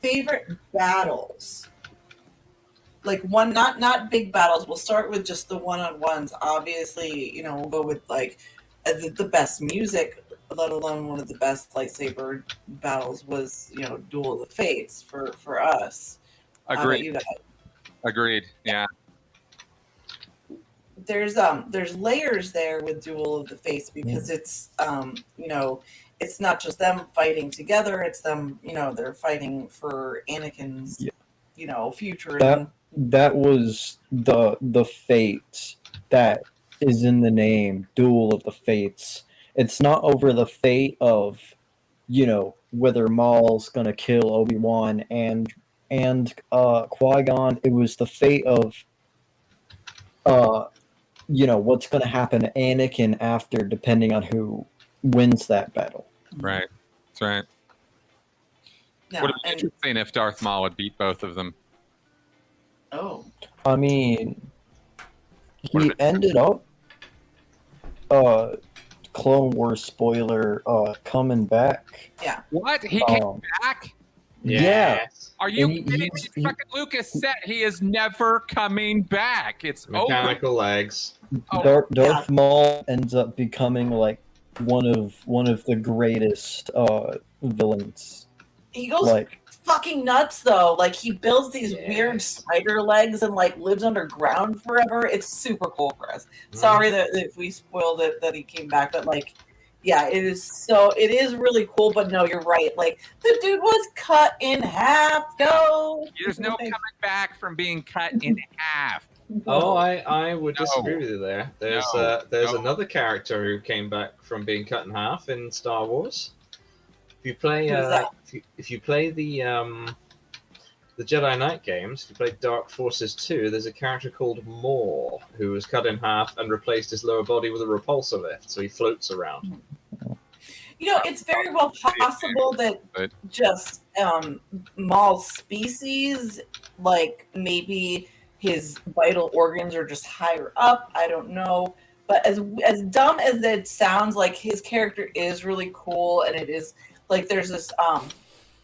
favorite battles? Like one, not big battles. We'll start with just the one-on-ones. Obviously, we'll go with like the best music, let alone one of the best lightsaber battles was, Duel of the Fates for us. Agreed. Agreed. Yeah. There's layers there with Duel of the Fates because it's it's not just them fighting together, it's them they're fighting for Anakin's future. That was the fate that is in the name, Duel of the Fates. It's not over the fate of whether Maul's gonna kill Obi-Wan and Qui-Gon. It was the fate of what's going to happen to Anakin after, depending on who wins that battle. Right. That's right. Would it be interesting if Darth Maul would beat both of them? Oh. I mean, What he if ended up, Clone Wars spoiler, coming back. What? He came Um, back? Yeah. Yes. Are you And he- kidding me? he's- he- Fucking Lucas said he is never coming back. It's over. Mechanical legs. Oh, Darth Maul ends up becoming like one of the greatest villains. He goes Like, fucking nuts though. Like he builds these Yes. weird spider legs and like lives underground forever. It's super cool, Chris. Sorry that if we spoiled it that he came back, but like, yeah, it is really cool. But no, you're right. Like the dude was cut in half. Go. there's no coming back from being cut in half. Oh, I would disagree No. with you there. There's No. another character who came back from being cut in half in Star Wars. If you play Who's that? if you play the Jedi Knight games, if you play Dark Forces 2, there's a character called Maul who was cut in half and replaced his lower body with a repulsor lift, so he floats around. You know, it's very well possible that But- just Maul's species, like maybe his vital organs are just higher up. I don't know. But as dumb as it sounds, like his character is really cool, and it is like there's this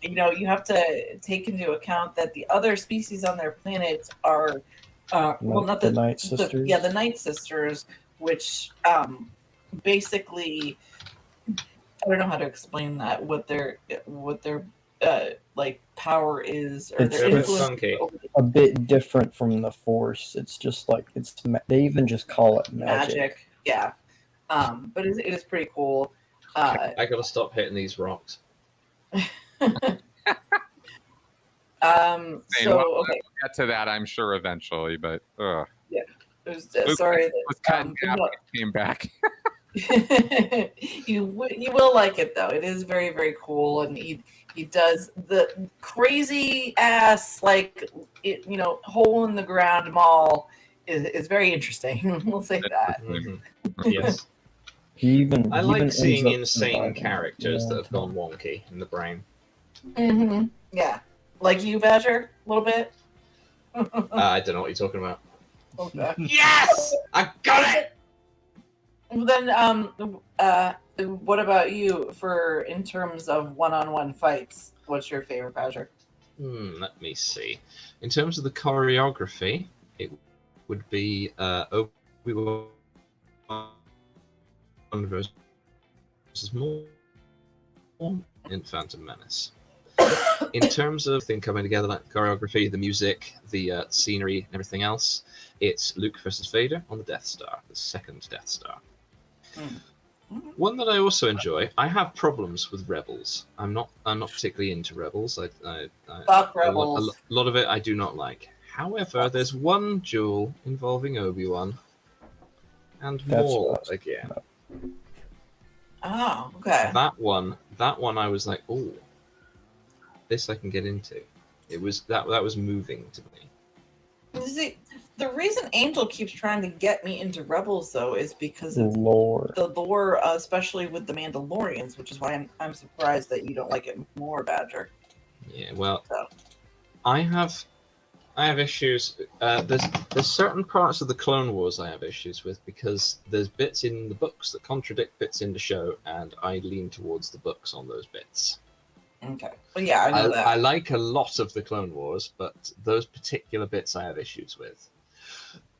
you know, you have to take into account that the other species on their planet are well, not the Night Sisters. the Night Sisters, which basically I don't know how to explain that. What their like power is, or It's their a bit influence funky. over the a bit different from the Force. It's just like they even just call it magic. Yeah. But it is pretty cool. I gotta stop hitting these rocks. Saying, So well, okay, we'll get to that, I'm sure, eventually. But it was, Lucas sorry. was cut in but half no. and came back. you will like it though. It is very, very cool, and he does the crazy ass hole in the ground Maul is very interesting. We'll say that. Mhm. Yes. He even I he like even seeing ends up insane surviving. characters Yeah. that have gone wonky in the brain. Mm-hmm. Yeah, like you, Badger, a little bit. I don't know what you're talking about. Okay. Yes! I got it! Well, then, what about you for in terms of one-on-one fights? What's your favorite, Badger? Let me see. In terms of the choreography, it would be Obi-Wan versus Maul in Phantom Menace. In terms of things coming together, like choreography, the music, the scenery, and everything else, it's Luke versus Vader on the Death Star, the second Death Star. One that I also enjoy. I have problems with Rebels. I'm not particularly into Rebels. Fuck A Rebels. lot of it I do not like. However, there's one duel involving Obi-Wan and That's Maul awesome. again. Oh, okay. That one I was like, oh, this I can get into. It was that was moving to me. You see, the reason Angel keeps trying to get me into Rebels, though, is because of Lord. the lore, especially with the Mandalorians, which is why I'm surprised that you don't like it more, Badger. Yeah, well, So. I have issues. There's certain parts of the Clone Wars I have issues with because there's bits in the books that contradict bits in the show, and I lean towards the books on those bits. Okay. Well, yeah, I know that. I like a lot of the Clone Wars, but those particular bits I have issues with.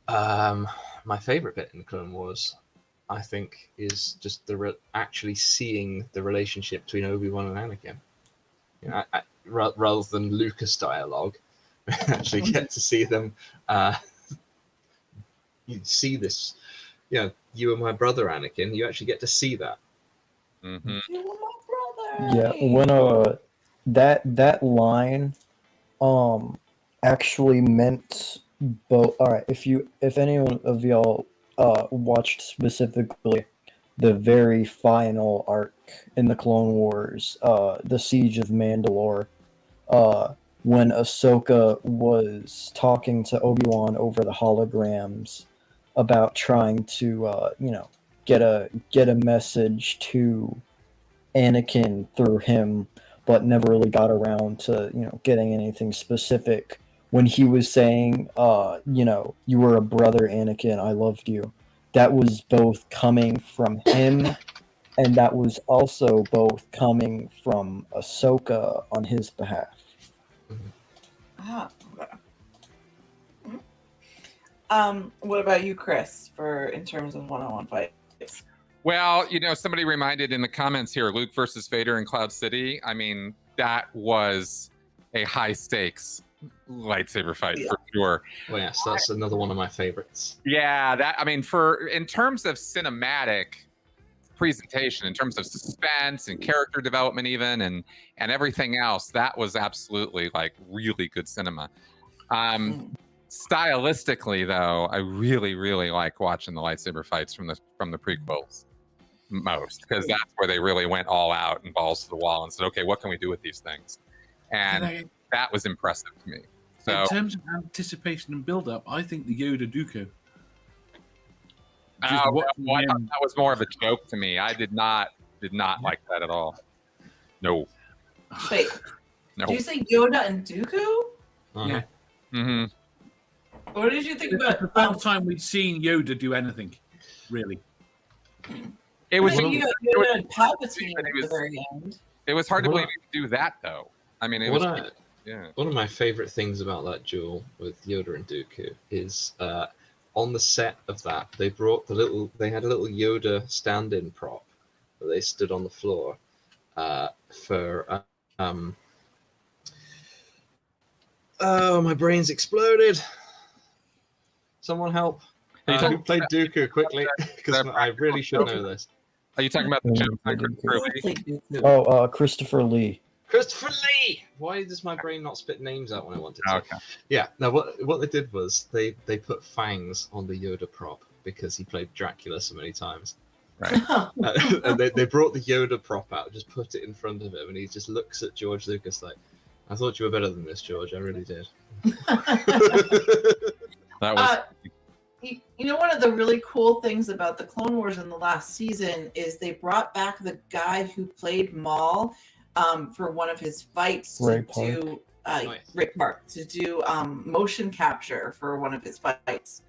My favorite bit in the Clone Wars, I think, is just actually seeing the relationship between Obi-Wan and Anakin. You know, rather than Lucas dialogue, we actually get to see them. You see this, you and my brother Anakin. You actually get to see that. Mm-hmm. You were my brother. Yeah, when that line actually meant both. All right, if anyone of y'all watched specifically the very final arc in the Clone Wars, the Siege of Mandalore, when Ahsoka was talking to Obi-Wan over the holograms about trying to get a message to Anakin through him but never really got around to, getting anything specific. When he was saying, you were a brother, Anakin, I loved you. That was both coming from him, and that was also both coming from Ahsoka on his behalf. Ah, okay. What about you, Chris, in terms of one-on-one fights? Well, somebody reminded in the comments here, Luke versus Vader in Cloud City. I mean, that was a high stakes lightsaber fight for sure. Oh yes, that's another one of my favorites. Yeah, in terms of cinematic presentation, in terms of suspense and character development even, and everything else, that was absolutely like really good cinema. Stylistically though, I really, really like watching the lightsaber fights from the prequels most, because that's where they really went all out and balls to the wall and said, okay, what can we do with these things? And that was impressive to me. So, in terms of anticipation and build-up, I think the Yoda Dooku. I thought that was more of a joke to me. I did not like that at all. No. Wait, no. Did you say Yoda and Dooku? Yeah. Mm-hmm. What did you think about the first time we'd seen Yoda do anything, really? It was Yoda and Palpatine at the very end. It was hard to believe he could do that, though. I mean, it was. One of my favorite things about that duel with Yoda and Dooku is on the set of that they had a little Yoda stand-in prop that they stood on the floor for oh, my brain's exploded. Someone help. Who played Dooku quickly? Because I really should know this. Are you talking about the joke? Christopher Lee. Christopher Lee! Why does my brain not spit names out when I want it to? Okay. Yeah, now what they did was they put fangs on the Yoda prop because he played Dracula so many times. Right. And they brought the Yoda prop out, just put it in front of him, and he just looks at George Lucas like, I thought you were better than this, George. I really did. That was... one of the really cool things about the Clone Wars in the last season is they brought back the guy who played Maul for one of his fights Ray Park to do motion capture for one of his fights.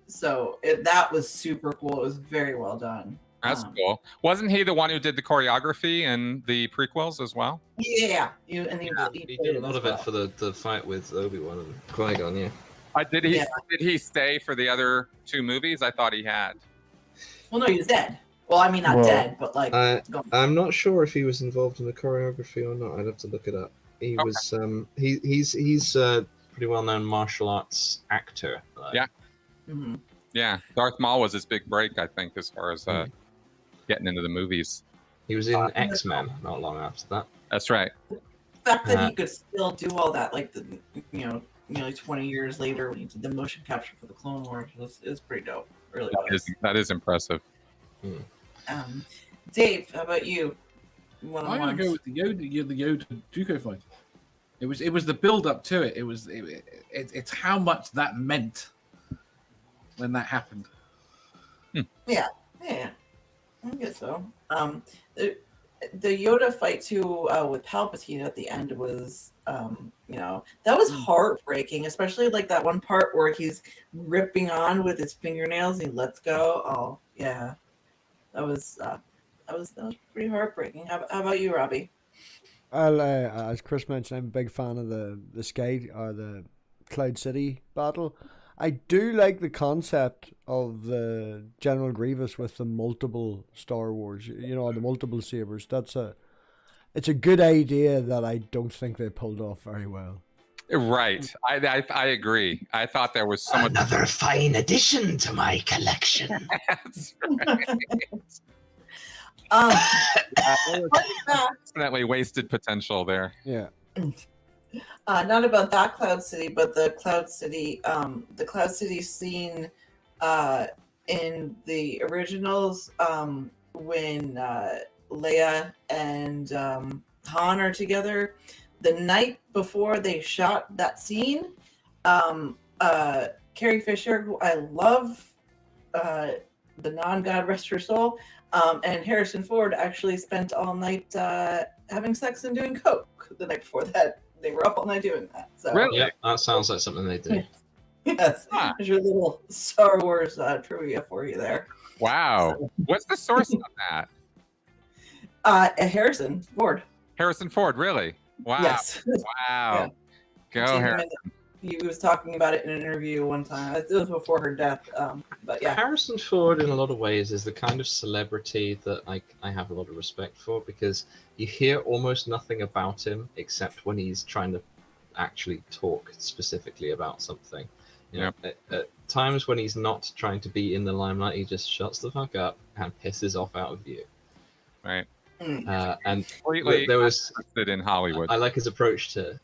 So that was super cool. It was very well done. That's cool. Wasn't he the one who did the choreography in the prequels as well? Yeah. He did a lot of it for the fight with Obi-Wan and Qui-Gon, yeah. Did he stay for the other two movies? I thought he had. Well, no, he was dead. Well, I mean, not dead, but like. I'm not sure if he was involved in the choreography or not. I'd have to look it up. He was. He's a pretty well-known martial arts actor. Yeah. Mm-hmm. Yeah, Darth Maul was his big break, I think, as far as getting into the movies. He was in X-Men not long after that. That's right. The fact that he could still do all that, like nearly 20 years later when he did the motion capture for the Clone Wars, is pretty dope. Really, that is impressive. Dave, how about you? I'm gonna go with the Yoda Dooku fight. It was the build up to it. It's how much that meant when that happened. Yeah, I guess so. The Yoda fight too with Palpatine at the end was, that was heartbreaking, especially like that one part where he's ripping on with his fingernails and he lets go. Oh yeah, that was pretty heartbreaking. How about you, Robbie? Well, as Chris mentioned, I'm a big fan of the the Cloud City battle. I do like the concept of the General Grievous with the multiple Star Wars, the multiple sabers. It's a good idea that I don't think they pulled off very well. Right, I agree. I thought there was so much. Another fine addition to my collection. That's right. Definitely wasted potential there. Yeah. Not about that Cloud City, but the Cloud City scene in the originals when Leia and Han are together. The night before they shot that scene, Carrie Fisher, who I love, the non-God rest her soul, And Harrison Ford actually spent all night having sex and doing coke the night before that. They were up all night doing that. So Really? Yeah, that sounds like something they do. yes, Huh. there's your little Star Wars trivia for you there. Wow. So, What's the source on that? Harrison Ford. Harrison Ford, really? Wow. Yes. Wow. Go, I've seen him Harrison. He was talking about it in an interview one time. It was before her death. But yeah. Harrison Ford, in a lot of ways, is the kind of celebrity that I have a lot of respect for, because you hear almost nothing about him except when he's trying to actually talk specifically about something. You know, at times when he's not trying to be in the limelight, he just shuts the fuck up and pisses off out of view. Right. Mm. And Completely there was interested in Hollywood. I like his approach to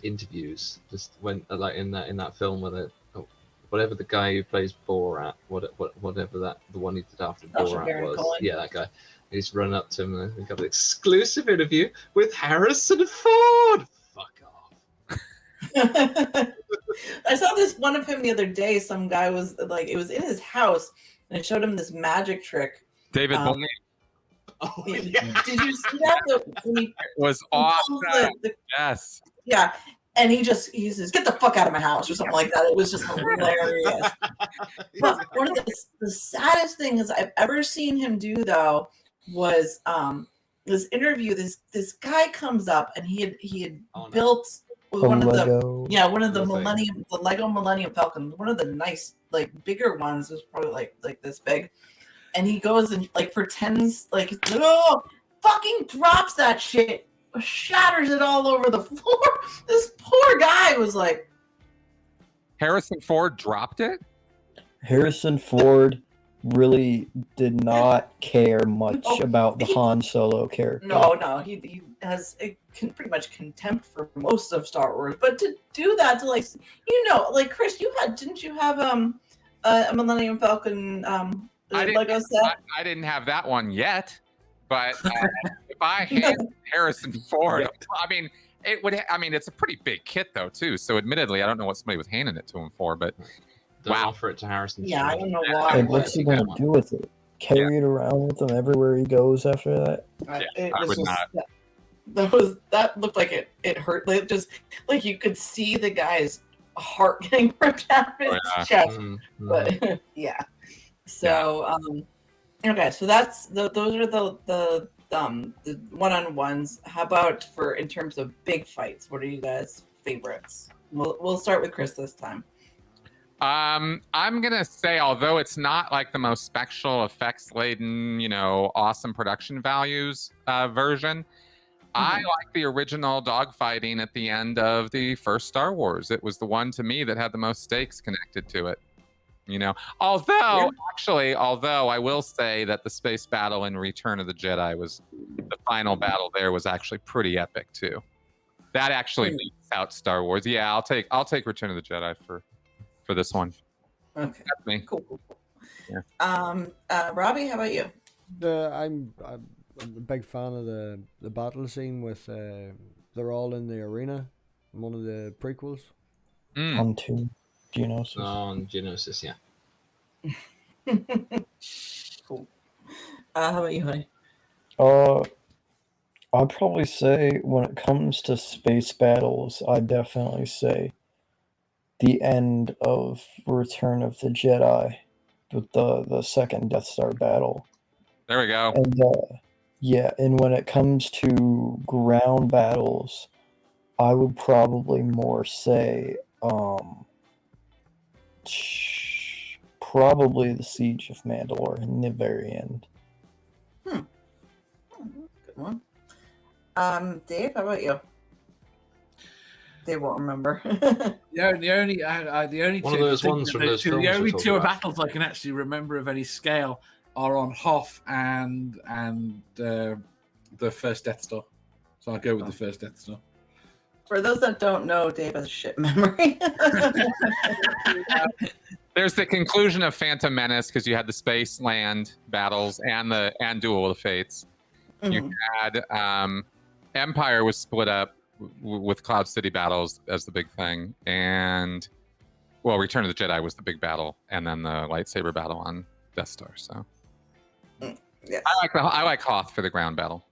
interviews. Just when like in that film where whatever the guy who plays Borat, whatever the one he did after Sacha Borat Baron was, Cohen. yeah, that guy. He's run up to him and we got an exclusive interview with Harrison Ford. Fuck off. I saw this one of him the other day. Some guy was like, it was in his house, and it showed him this magic trick. David Bowie Oh Did yeah. you see that? When he was pulls awesome. the- Yes. yeah, and he says, "Get the fuck out of my house" or something like that. It was just hilarious. But one of the saddest things I've ever seen him do, though, was this interview. This guy comes up, and he had built one of Lego. the Thing. the Lego Millennium Falcon, one of the nice like bigger ones, was probably like this big, and he goes and like pretends like fucking drops that shit, shatters it all over the floor. This poor guy was like, Harrison Ford dropped it? Harrison Ford really did not care much Oh, about the Han Solo character. no, he has pretty much contempt for most of Star Wars, but to do that to like Chris, didn't you have a Millennium Falcon Lego set? I didn't have that one yet, but if I had Harrison Ford, I mean, it would. I mean, it's a pretty big kit though, too. So, admittedly, I don't know what somebody was handing it to him for, but Don't wow. offer it to Harrison Yeah, I Ford. don't know why. And what's he gonna do with it? Carry it around with him everywhere he goes after that? It I was would just, not. That looked like it hurt. Like just like you could see the guy's heart getting ripped out of his chest. Mhm. But yeah. So okay, so that's those are the one-on-ones. How about for in terms of big fights? What are you guys' favorites? We'll start with Chris this time. I'm gonna say, although it's not like the most special effects laden, awesome production values version, I like the original dogfighting at the end of the first Star Wars. It was the one to me that had the most stakes connected to it. Although I will say that the space battle in Return of the Jedi the final battle there was actually pretty epic too. That actually beats out Star Wars. Yeah, I'll take Return of the Jedi for this one. Okay, That's me. cool. Yeah. Robbie, how about you? I'm a big fan of the battle scene with they're all in the arena, in one of the prequels. On 2 Geonosis. On Geonosis, yeah. Cool. How about you, honey? I'd probably say when it comes to space battles, I'd definitely say the end of Return of the Jedi with the second Death Star battle. There we go. And and when it comes to ground battles, I would probably more say probably the Siege of Mandalore in the very end. Good one. Dave, how about you? Dave won't remember. The only One of those ones from those films the only you're talking two about. battles I can actually remember of any scale are on Hoth and the first Death Star. So I'll go with the first Death Star. For those that don't know, Dave has a shit memory. There's the conclusion of Phantom Menace because you had the space land battles and Duel of the Fates. You had Empire was split up with Cloud City battles as the big thing, and Return of the Jedi was the big battle, and then the lightsaber battle on Death Star. So Yes. I like Hoth for the ground battle.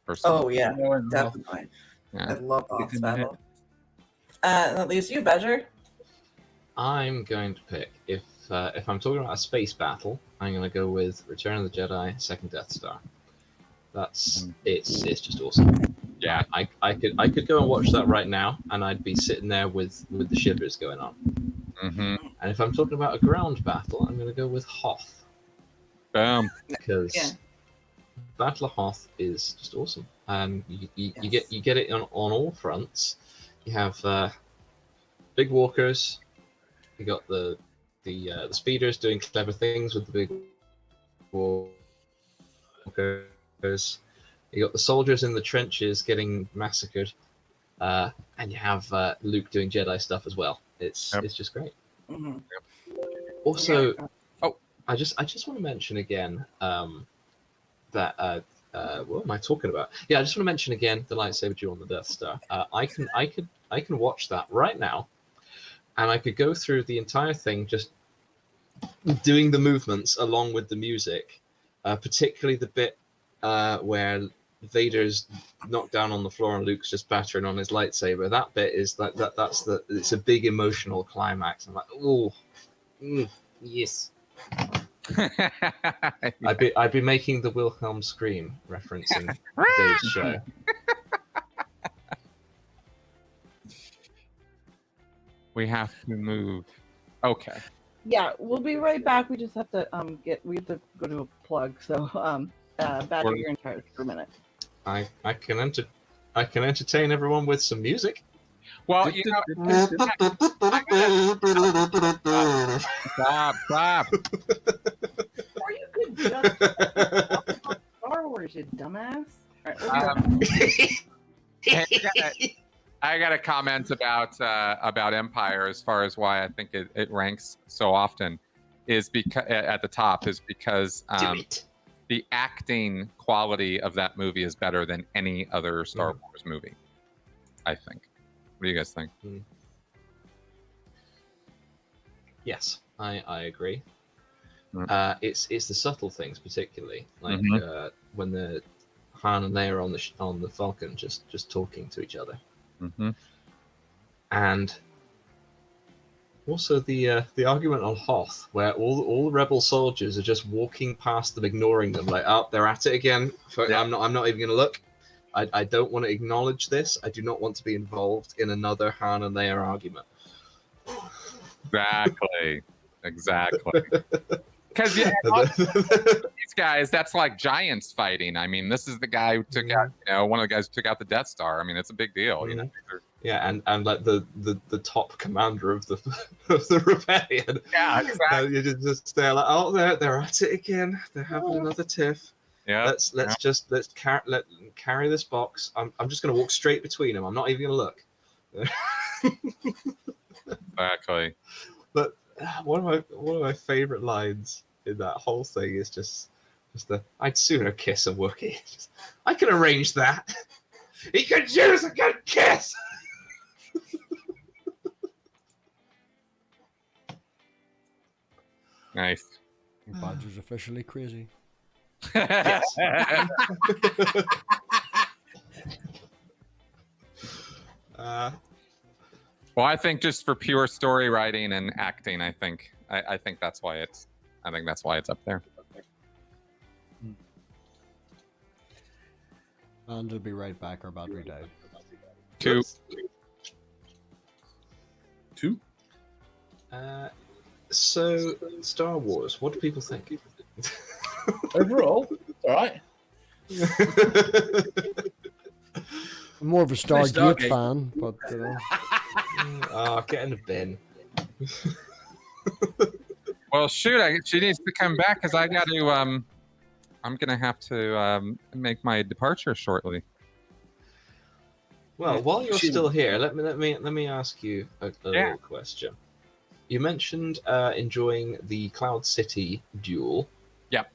Personally. Oh yeah, More than Hoth. definitely. Yeah. I love Hoth's It's in my battle. That leaves you, Badger. I'm going to pick if I'm talking about a space battle, I'm going to go with Return of the Jedi: Second Death Star. That's it's just awesome. Yeah. I could go and watch that right now, and I'd be sitting there with the shivers going on. Mm-hmm. And if I'm talking about a ground battle, I'm going to go with Hoth Boom. because Yeah. Battle of Hoth is just awesome. You Yes. get it on all fronts. You have big walkers. You got the speeders doing clever things with the big walkers. You got the soldiers in the trenches getting massacred, and you have Luke doing Jedi stuff as well. It's just great. Mhm. Also, Yeah. I just want to mention again that what am I talking about? Yeah, I just want to mention again the lightsaber duel on the Death Star. I can watch that right now, and I could go through the entire thing just doing the movements along with the music, particularly the bit where Vader's knocked down on the floor and Luke's just battering on his lightsaber. That bit is it's a big emotional climax. I'm like, oh, yes. I'd be making the Wilhelm scream referencing Dave's show. We have to move. Okay. Yeah, we'll be right back. We just have to we have to go to a plug. So Badger, you're in charge for a minute. I can entertain everyone with some music. Well, you know, stop. Or you could just Star Wars, you dumbass. All right, Hey, I got a comment about Empire as far as why I think it ranks so often is because at the top is because the acting quality of that movie is better than any other Star Wars movie. I think. What do you guys think? Yes, I agree. Mm. It's the subtle things, particularly like when the Han and Leia are on the Falcon, just talking to each other, and also the argument on Hoth, where all the rebel soldiers are just walking past them, ignoring them, like, oh, they're at it again. I'm not even going to look. I don't want to acknowledge this. I do not want to be involved in another Han and Leia argument. Exactly. Because these guys, that's like giants fighting. I mean, this is the guy who took out, one of the guys who took out the Death Star. I mean, it's a big deal. You know? Yeah, and like the top commander of the of the rebellion. Yeah, exactly. You just they're like, oh, they're at it again. They're having another tiff. Yeah. Let's carry this box. I'm just gonna walk straight between them. I'm not even gonna look. Exactly. But one of my favorite lines in that whole thing is just the I'd sooner kiss a Wookiee. I can arrange that. He could use a good kiss. Nice. Badger's officially crazy. Well, I think just for pure story writing and acting, I think that's why it's up there. And we'll be right back. Our battery died. 2. So Star Wars, what do people think? Overall, all right. I'm more of a Stargate Stargate fan, but Get in the bin. Well, shoot, she needs to come back because I got to. I'm gonna have to make my departure shortly. Well, while you're still here, let me ask you a little question. You mentioned enjoying the Cloud City duel. Yep.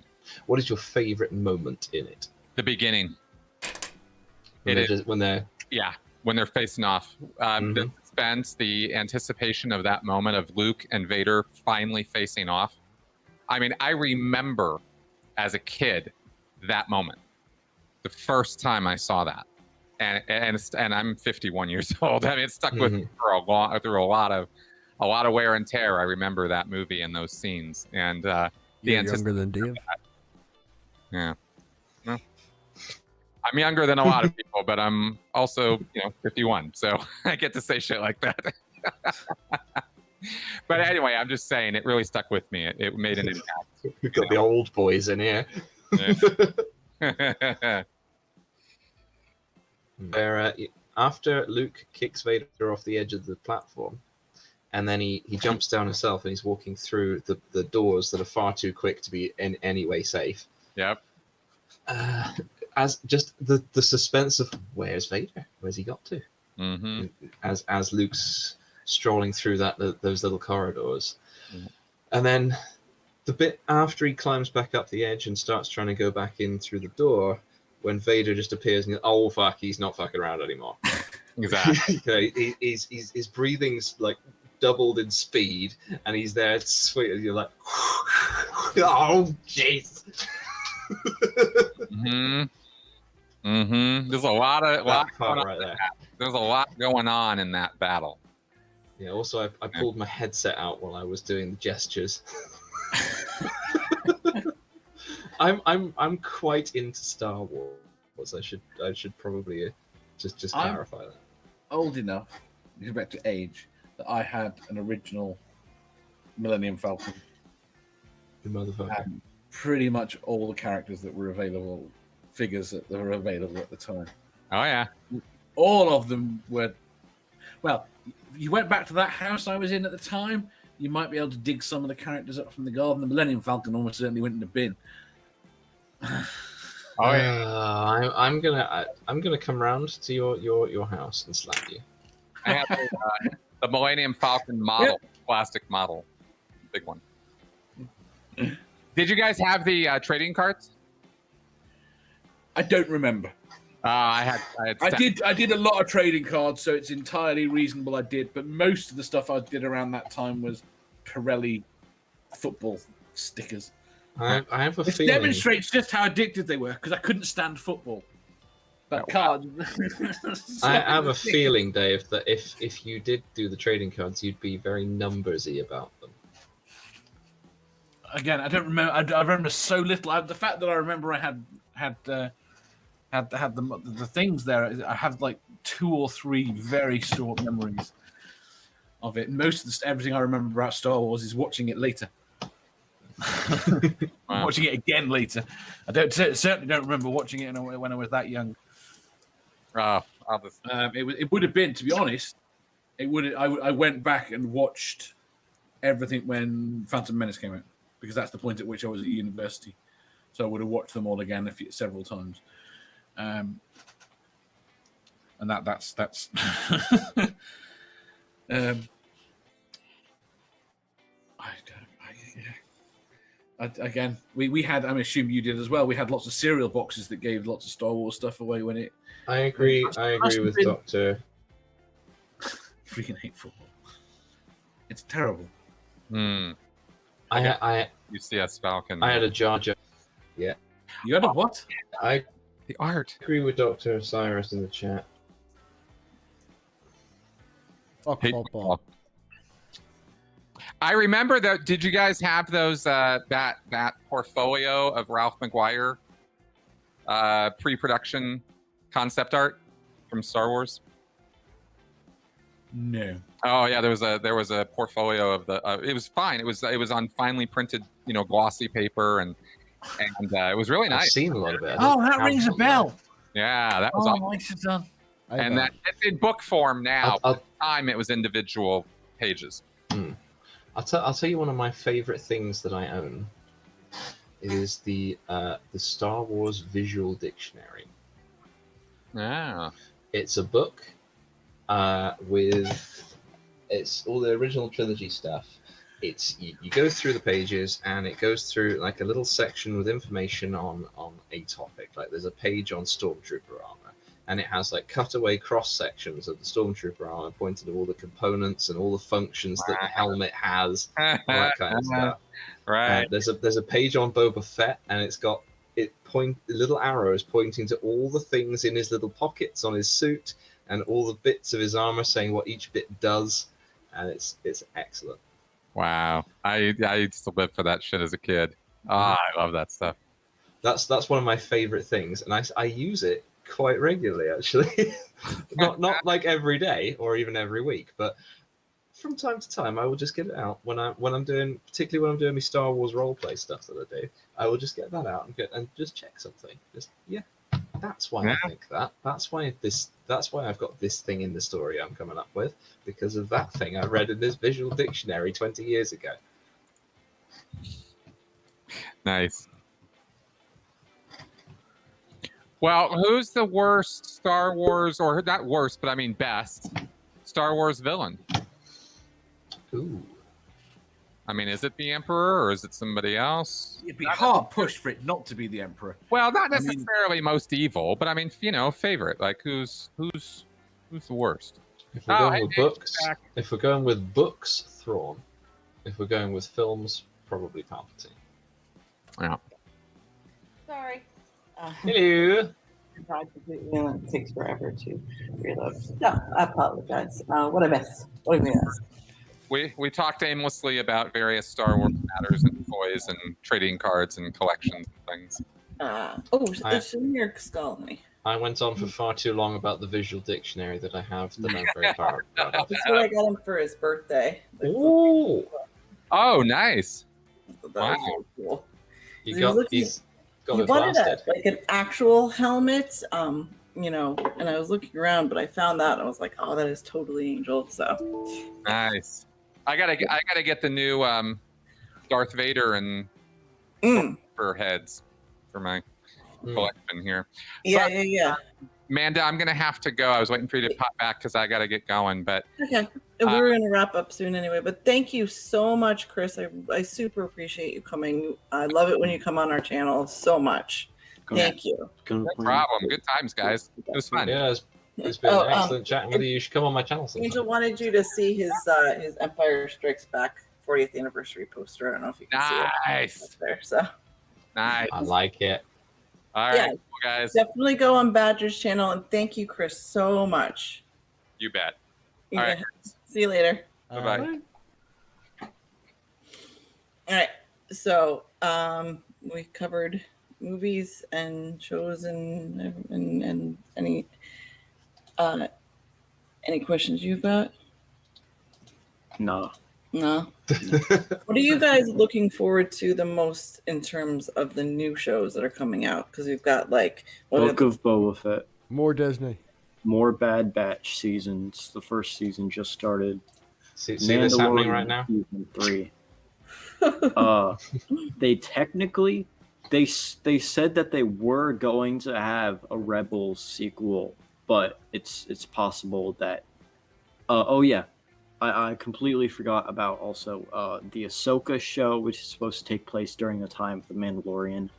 What is your favorite moment in it? The beginning. When they're facing off. The suspense, the anticipation of that moment of Luke and Vader finally facing off. I mean, I remember as a kid that moment. The first time I saw that, and I'm 51 years old. I mean, it stuck with me through a lot of wear and tear. I remember that movie and those scenes, and You're younger than Dave. Yeah. Well, I'm younger than a lot of people, but I'm also, 51, so I get to say shit like that. But anyway, I'm just saying it really stuck with me. It made an impact. We've got the old boys in here. Yeah. Where after Luke kicks Vader off the edge of the platform, and then he jumps down himself and he's walking through the doors that are far too quick to be in any way safe. Yep. As just the suspense of where's Vader? Where's he got to? Mm-hmm. As Luke's strolling through those little corridors, Mhm. and then the bit after he climbs back up the edge and starts trying to go back in through the door, when Vader just appears and oh fuck, he's not fucking around anymore. Exactly. His breathing's like doubled in speed, and he's there sweet. And you're like, oh jeez. Mm-hmm. Mm-hmm. There's a lot going on right there. There's a lot going on in that battle. Yeah. Also, I pulled my headset out while I was doing the gestures. I'm quite into Star Wars. I should probably just clarify that. Old enough, going back to age, that I had an original Millennium Falcon. The motherfucker. And pretty much all the characters that were available, figures that were available at the time. Oh yeah. All of them were. Well, if you went back to that house I was in at the time, you might be able to dig some of the characters up from the garden. The Millennium Falcon almost certainly went in the bin. Oh yeah. I'm gonna come round to your house and slap you. I have the Millennium Falcon model, plastic model, big one. Did you guys have the trading cards? I don't remember. I did a lot of trading cards, so it's entirely reasonable I did. But most of the stuff I did around that time was Pirelli football stickers. I have a It feeling. demonstrates just how addicted they were because I couldn't stand football. But cards. I have a feeling, Dave, that if you did do the trading cards, you'd be very numbersy about them. Again, I don't remember. I remember so little. The fact that I remember I had the things there. I have like 2 or 3 very short memories of it. Most of everything I remember about Star Wars is watching it later. Wow. Watching it again later. I certainly don't remember watching it when I was that young. It would have been, to be honest. I went back and watched everything when Phantom Menace came out because that's the point at which I was at university. So I would have watched them all again several times. And that's again, we had, I'm assuming you did as well, we had lots of cereal boxes that gave lots of Star Wars stuff away when it... I agree with Dr. Freaking hate football. It's terrible. UCS Falcon. I had a Jar Jar. Yeah. You had a what? I The art. agree with Dr. Osiris in the chat. Fuck Hate football. I remember that. Did you guys have those that portfolio of Ralph McGuire pre-production concept art from Star Wars? No. Oh yeah, there was a portfolio of the. It was fine. It was on finely printed, glossy paper, and it was really I've nice. seen a lot of it. Oh, that rings a bell. Yeah, that was awesome. Nicely done. And that it's in book form now. At the time, it was individual pages. I'll tell you one of my favorite things that I own is the Star Wars Visual Dictionary. Yeah. It's a book with it's all the original trilogy stuff. It's you go through the pages and it goes through like a little section with information on a topic. Like there's a page on Stormtrooper armor. And it has like cutaway cross sections of the Stormtrooper armor pointing to all the components and all the functions that the helmet has, all that kind of stuff. Right. There's a page on Boba Fett, and it's got little arrows pointing to all the things in his little pockets on his suit and all the bits of his armor saying what each bit does, and it's excellent. Wow. I used to live for that shit as a kid. I love that stuff. That's one of my favorite things, and I use it quite regularly, actually. not like every day or even every week, but from time to time I will just get it out when I'm doing, particularly when I'm doing my Star Wars roleplay stuff that I do. I will just get that out and just check something. That's why I think that. That's why I've got this thing in the story I'm coming up with, because of that thing I read in this visual dictionary 20 years ago. Nice. Well, who's the worst Star Wars, or not worst, but I mean best Star Wars villain? Ooh. I mean, is it the Emperor or is it somebody else? It'd be hard push for it not to be the Emperor. Well, not necessarily most evil, but I mean, favorite. Like who's the worst? If we're going with books, Thrawn. If we're going with films, probably Palpatine. Yeah. Sorry. Hello. It takes forever to reload. No, I apologize. What I missed? What did we miss? We talked aimlessly about various Star Wars matters and toys and trading cards and collections and things. It's in your skull, honey. I went on for far too long about the visual dictionary that I have that I'm very proud of. That's what I got him for his birthday. Ooh. Oh, nice. That was really cool. He's got He it wanted blasted. like an actual helmet, and I was looking around, but I found that and I was like, oh, that is totally Angel. So Nice. I gotta get the new Darth Vader and for heads for my collection here. Yeah. Manda, I'm gonna have to go. I was waiting for you to pop back because I gotta get going. But okay, we were gonna wrap up soon anyway. But thank you so much, Chris. I super appreciate you coming. I love it when you come on our channel so much. Thank you. No problem. Good times, guys. It was fun. Yeah, it's been excellent chatting with you. You should come on my channel sometime. Angel wanted you to see his Empire Strikes Back 40th anniversary poster. I don't know if you can see it. Nice. There, so Nice. I like it. All right, cool, guys. Definitely go on Badger's channel, and thank you, Chris, so much. You bet. All All right. See you later. Bye-bye. All right. So we covered movies and shows and any questions you've got? No. What are you guys looking forward to the most in terms of the new shows that are coming out? Because we've got Book of Boba Fett. More Disney. More Bad Batch seasons. The first season just started. See this happening right now? Season 3. They technically, they said that they were going to have a Rebels sequel, but it's possible that. I completely forgot about also the Ahsoka show, which is supposed to take place during the time of the Mandalorian.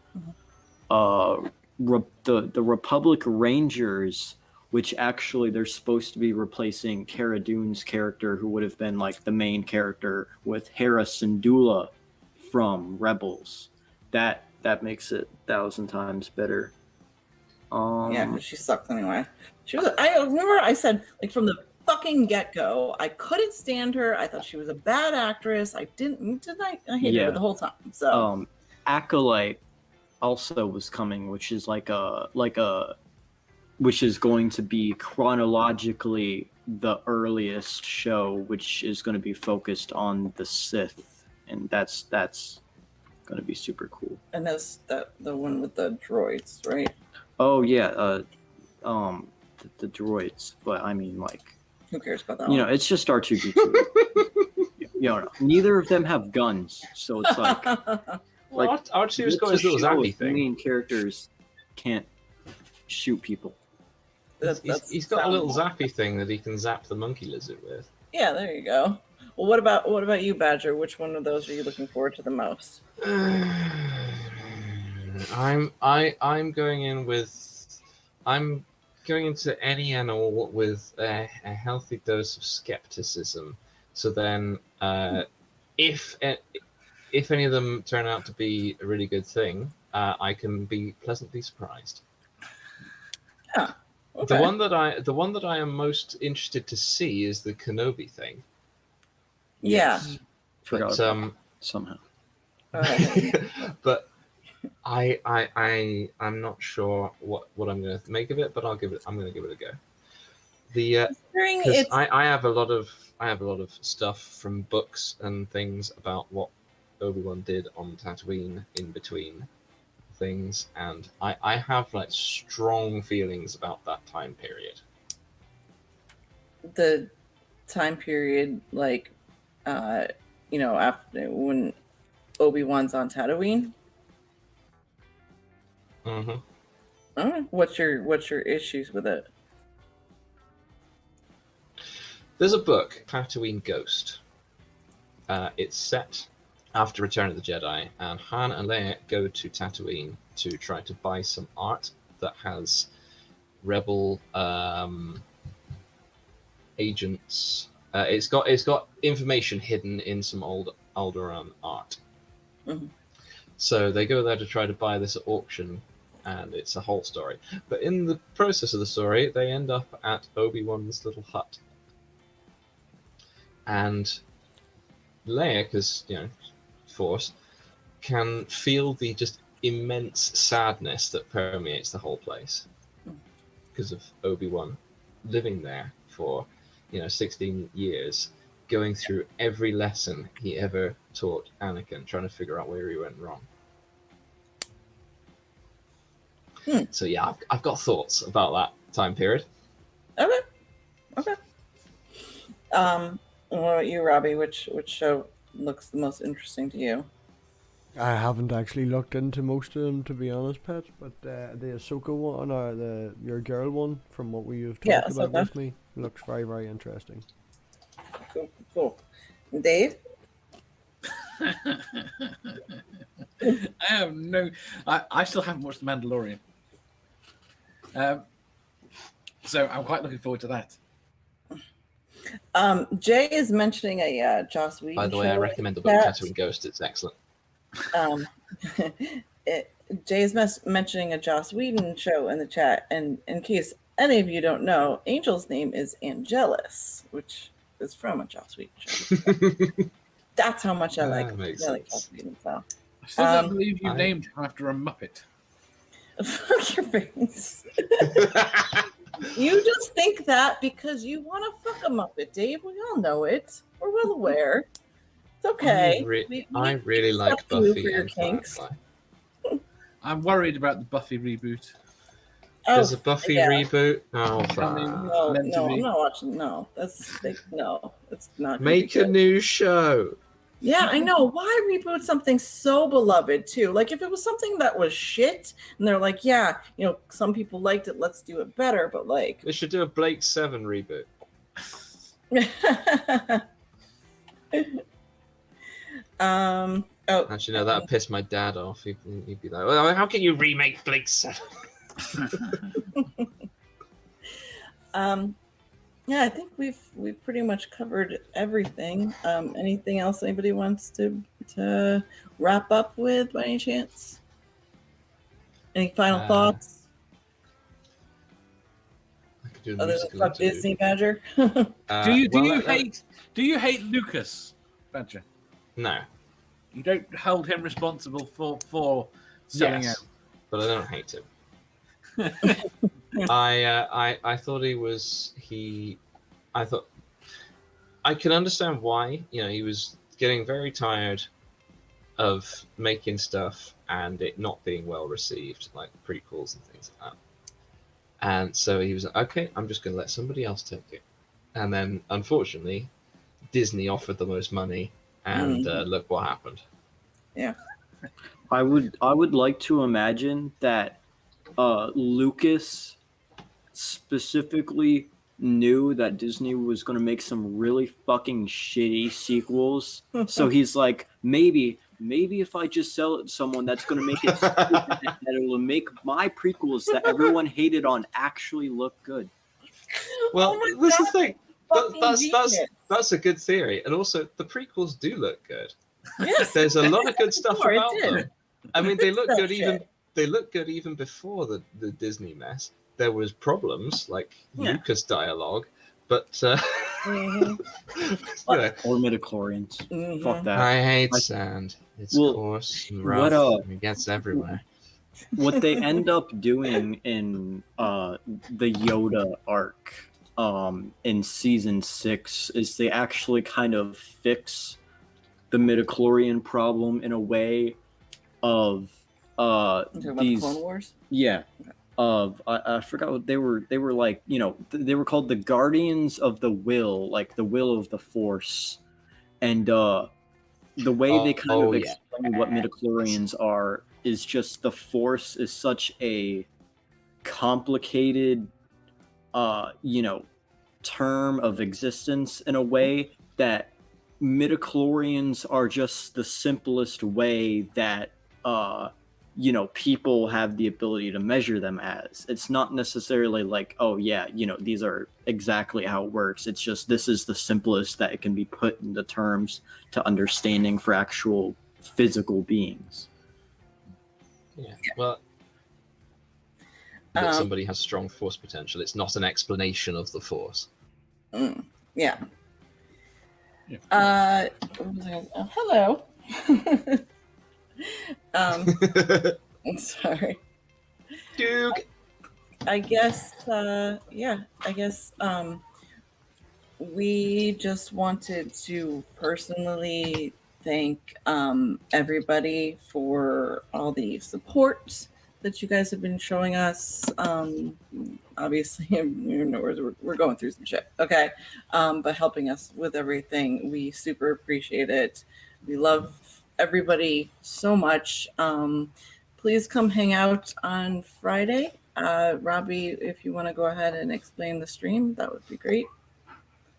The Republic Rangers, which actually they're supposed to be replacing Cara Dune's character, who would have been like the main character, with Hera Syndulla from Rebels. That makes it 1,000 times better. Yeah, but she sucked anyway. I remember I said, like, from the fucking get-go, I couldn't stand her. I thought she was a bad actress. I hated her the whole time. So Acolyte also was coming, which is which is going to be chronologically the earliest show, which is going to be focused on the Sith, and that's going to be super cool. And that's the one with the droids, right? Oh yeah, the droids, but I mean, like, who cares about that? One? It's just R2D2. Neither of them have guns, so it's like, R2's got his little zappy thing. Main characters can't shoot people. He's got a little zappy thing that he can zap the monkey lizard with. Yeah, there you go. Well, what about you, Badger? Which one of those are you looking forward to the most? I'm going into any and all with a healthy dose of skepticism. So then, if any of them turn out to be a really good thing, I can be pleasantly surprised. Yeah. Okay. The one that I am most interested to see is the Kenobi thing. Yeah. Forgot But, about it somehow. but I'm not sure what I'm going to make of it, but I'm going to give it a go. Because I have a lot of stuff from books and things about what Obi-Wan did on Tatooine in between things, and I have like strong feelings about that time period. The time period, like, after when Obi-Wan's on Tatooine. Mm-hmm. What's your issues with it? There's a book, Tatooine Ghost. It's set after Return of the Jedi, and Han and Leia go to Tatooine to try to buy some art that has rebel agents. It's got information hidden in some older art. Mm-hmm. So they go there to try to buy this at auction, and it's a whole story. But in the process of the story, they end up at Obi-Wan's little hut. And Leia, because, Force, can feel the just immense sadness that permeates the whole place because of Obi-Wan living there for 16 years, going through every lesson he ever taught Anakin, trying to figure out where he went wrong. So yeah, I've got thoughts about that time period. Okay. What about you, Robbie? Which show looks the most interesting to you? I haven't actually looked into most of them, to be honest, Pat. But the Ahsoka one, or your girl one, from what we have talked about with me, looks very, very interesting. Cool. Dave? I still haven't watched The Mandalorian. So I'm quite looking forward to that. Jay is mentioning a Joss Whedon show. By the way, I recommend the book Tatooine Ghost. It's excellent. Jay is mentioning a Joss Whedon show in the chat, and in case any of you don't know, Angel's name is Angelus, which is from a Joss Whedon show. That's how much I like Joss Whedon. So. I still don't believe you named him after a Muppet. Fuck your face. You just think that because you want to fuck a Muppet, Dave. We all know it. We're well aware. It's okay. I really like Buffy and kinks. Firefly. I'm worried about the Buffy reboot. There's a Buffy reboot. Oh, no, I'm not watching. No, it's not. Make a new show. Yeah, I know. Why reboot something so beloved too? Like if it was something that was shit, and they're like, yeah, some people liked it, let's do it better. But like, they should do a Blake 7 reboot. Actually, no, that'd piss my dad off. He'd be like, well, how can you remake Blake 7? Yeah, I think we've pretty much covered everything. Anything else anybody wants to wrap up with by any chance? Any final thoughts? Other than fuck Disney, Badger. Do you hate Lucas, Badger? No. You don't hold him responsible for selling out. But I don't hate him. I thought I can understand why. He was getting very tired of making stuff and it not being well received, like prequels and things like that. And so he was like, okay, I'm just going to let somebody else take it. And then, unfortunately, Disney offered the most money, and look what happened. Yeah. I would like to imagine that Lucas specifically knew that Disney was going to make some really fucking shitty sequels. So he's like, maybe if I just sell it to someone that's going to make it that it'll make my prequels that everyone hated on actually look good. Well, this is the thing. That's a good theory. And also, the prequels do look good. Yes. There's a lot of good stuff about them. I mean, they look That good shit. even before the Disney mess. There was problems like Yeah. Lucas dialogue, but Mhm. you know, Or midichlorians. Mhm. Fuck that. I hate I- sand. It's Well, coarse and what, rough, and it gets everywhere. What they end up doing in the Yoda arc in season 6 is they actually kind of fix the midichlorian problem in a way of You talking about the these Clone Wars? yeah of I forgot what they were like, you know, they were called the Guardians of the Will, like the will of the Force, and the way they kind of yeah. explain what midichlorians are is just the Force is such a complicated you know, term of existence in a way that midichlorians are just the simplest way that you know, people have the ability to measure them as. It's not necessarily like, oh yeah, you know, these are exactly how it works. It's just this is the simplest that it can be put into terms to understanding for actual physical beings. Yeah. Well, that Um, somebody has strong force potential. It's not an explanation of the force. Yeah. Yeah. What was I gonna- oh, hello. I'm sorry. Duke. I guess, we just wanted to personally thank everybody for all the support that you guys have been showing us. Obviously, you know, we're going through some shit, okay? But helping us with everything, we super appreciate it. We love everybody so much. Please come hang out on Friday. Robbie, if you want to go ahead and explain the stream, that would be great.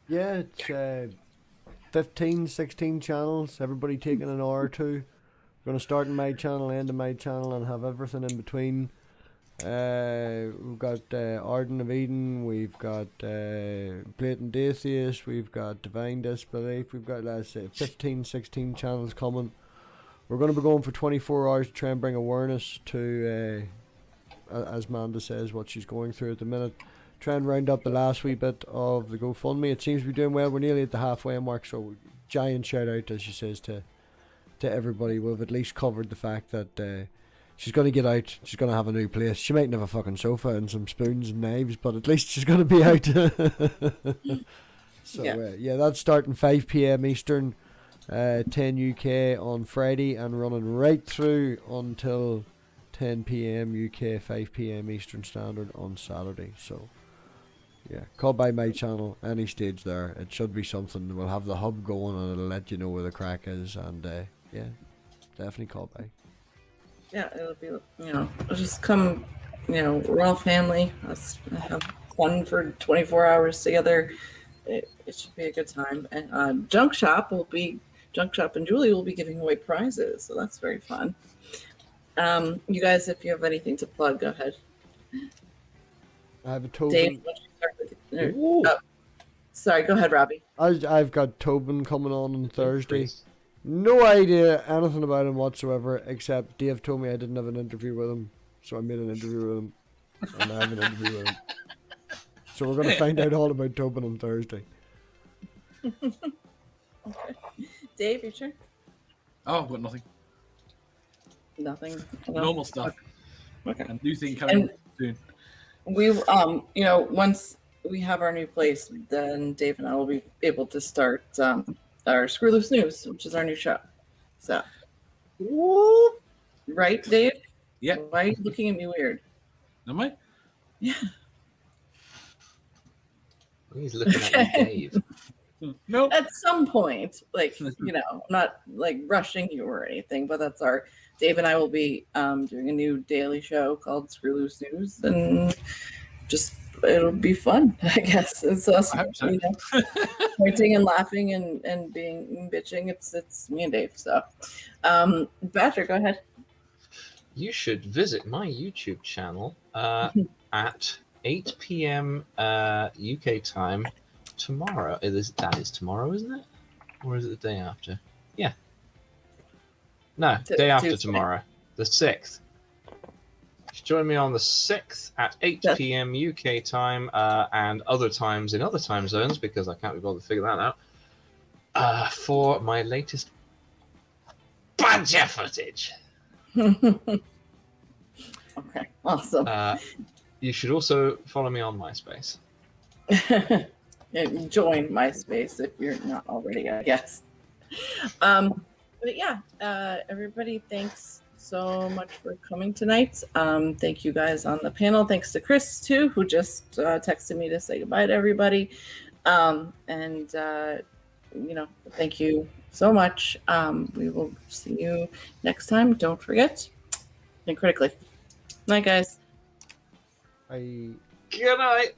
Yeah, it's 15, 16 channels. Everybody taking an hour or two. We're going to start in my channel, end in my channel, and have everything in between. We've got Arden of Eden, we've got Blatant Atheist, we've got Divine Disbelief, we've got, let's say, 15, 16 channels coming. We're going to be going for 24 hours to try and bring awareness to, as Manda says, what she's going through at the minute. Try and round up the last wee bit of the GoFundMe. It seems to be doing well. We're nearly at the halfway mark, so giant shout out, as she says, to everybody. We've at least covered the fact that she's going to get out. She's going to have a new place. She might have a fucking sofa and some spoons and knives, but at least she's going to be out. So, yeah, that's starting 5 p.m. Eastern, 10 UK on Friday, and running right through until 10 p.m. UK, 5 p.m. Eastern Standard on Saturday. So, yeah, call by my channel, any stage there. It should be something. We'll have the hub going and it'll let you know where the crack is. And, yeah, definitely call by. Yeah, it'll be, you know, just come, you know, we're all family. Let's have fun for 24 hours together. It should be a good time. And JunkShop and Julie will be giving away prizes, so that's very fun. You guys, if you have anything to plug, go ahead. I have a Tobin. Dave, why don't you start with oh, sorry, go ahead, Robbie. I've got Tobin coming on Thursday. No idea anything about him whatsoever, except Dave told me I didn't have an interview with him, so I made an interview with him, and I have an interview with him. So we're going to find out all about Tobin on Thursday. Okay. Dave, your turn. Oh, I've got nothing. Nothing. Normal stuff. Okay. And new thing coming soon. We, you know, once we have our new place, then Dave and I will be able to start our Screw Loose News, which is our new show. So, right, Dave? Yeah. Why are you looking at me weird? Am I? Yeah. He's looking at you, Dave. No. At some point, like, you know, not like rushing you or anything, but that's our Dave and I will be doing a new daily show called Screw Loose News, and just it'll be fun, I guess. It's us, I hope so. you know, pointing and laughing and being bitching. It's me and Dave. So, Badger, go ahead. You should visit my YouTube channel at 8 p.m. UK time tomorrow. That is tomorrow, isn't it? Or is it the day after? Yeah. No, day after Tuesday. tomorrow. the 6th. Join me on the 6th at 8 Yes. p.m. UK time and other times in other time zones because I can't be bothered to figure that out for my latest badger footage. Okay, awesome. You should also follow me on MySpace. And join MySpace if you're not already, I guess. But yeah, everybody, thanks so much for coming tonight. Thank you guys on the panel. Thanks to Chris too, who just texted me to say goodbye to everybody. Thank you so much. We will see you next time. Don't forget, think critically. Night, guys. Good night.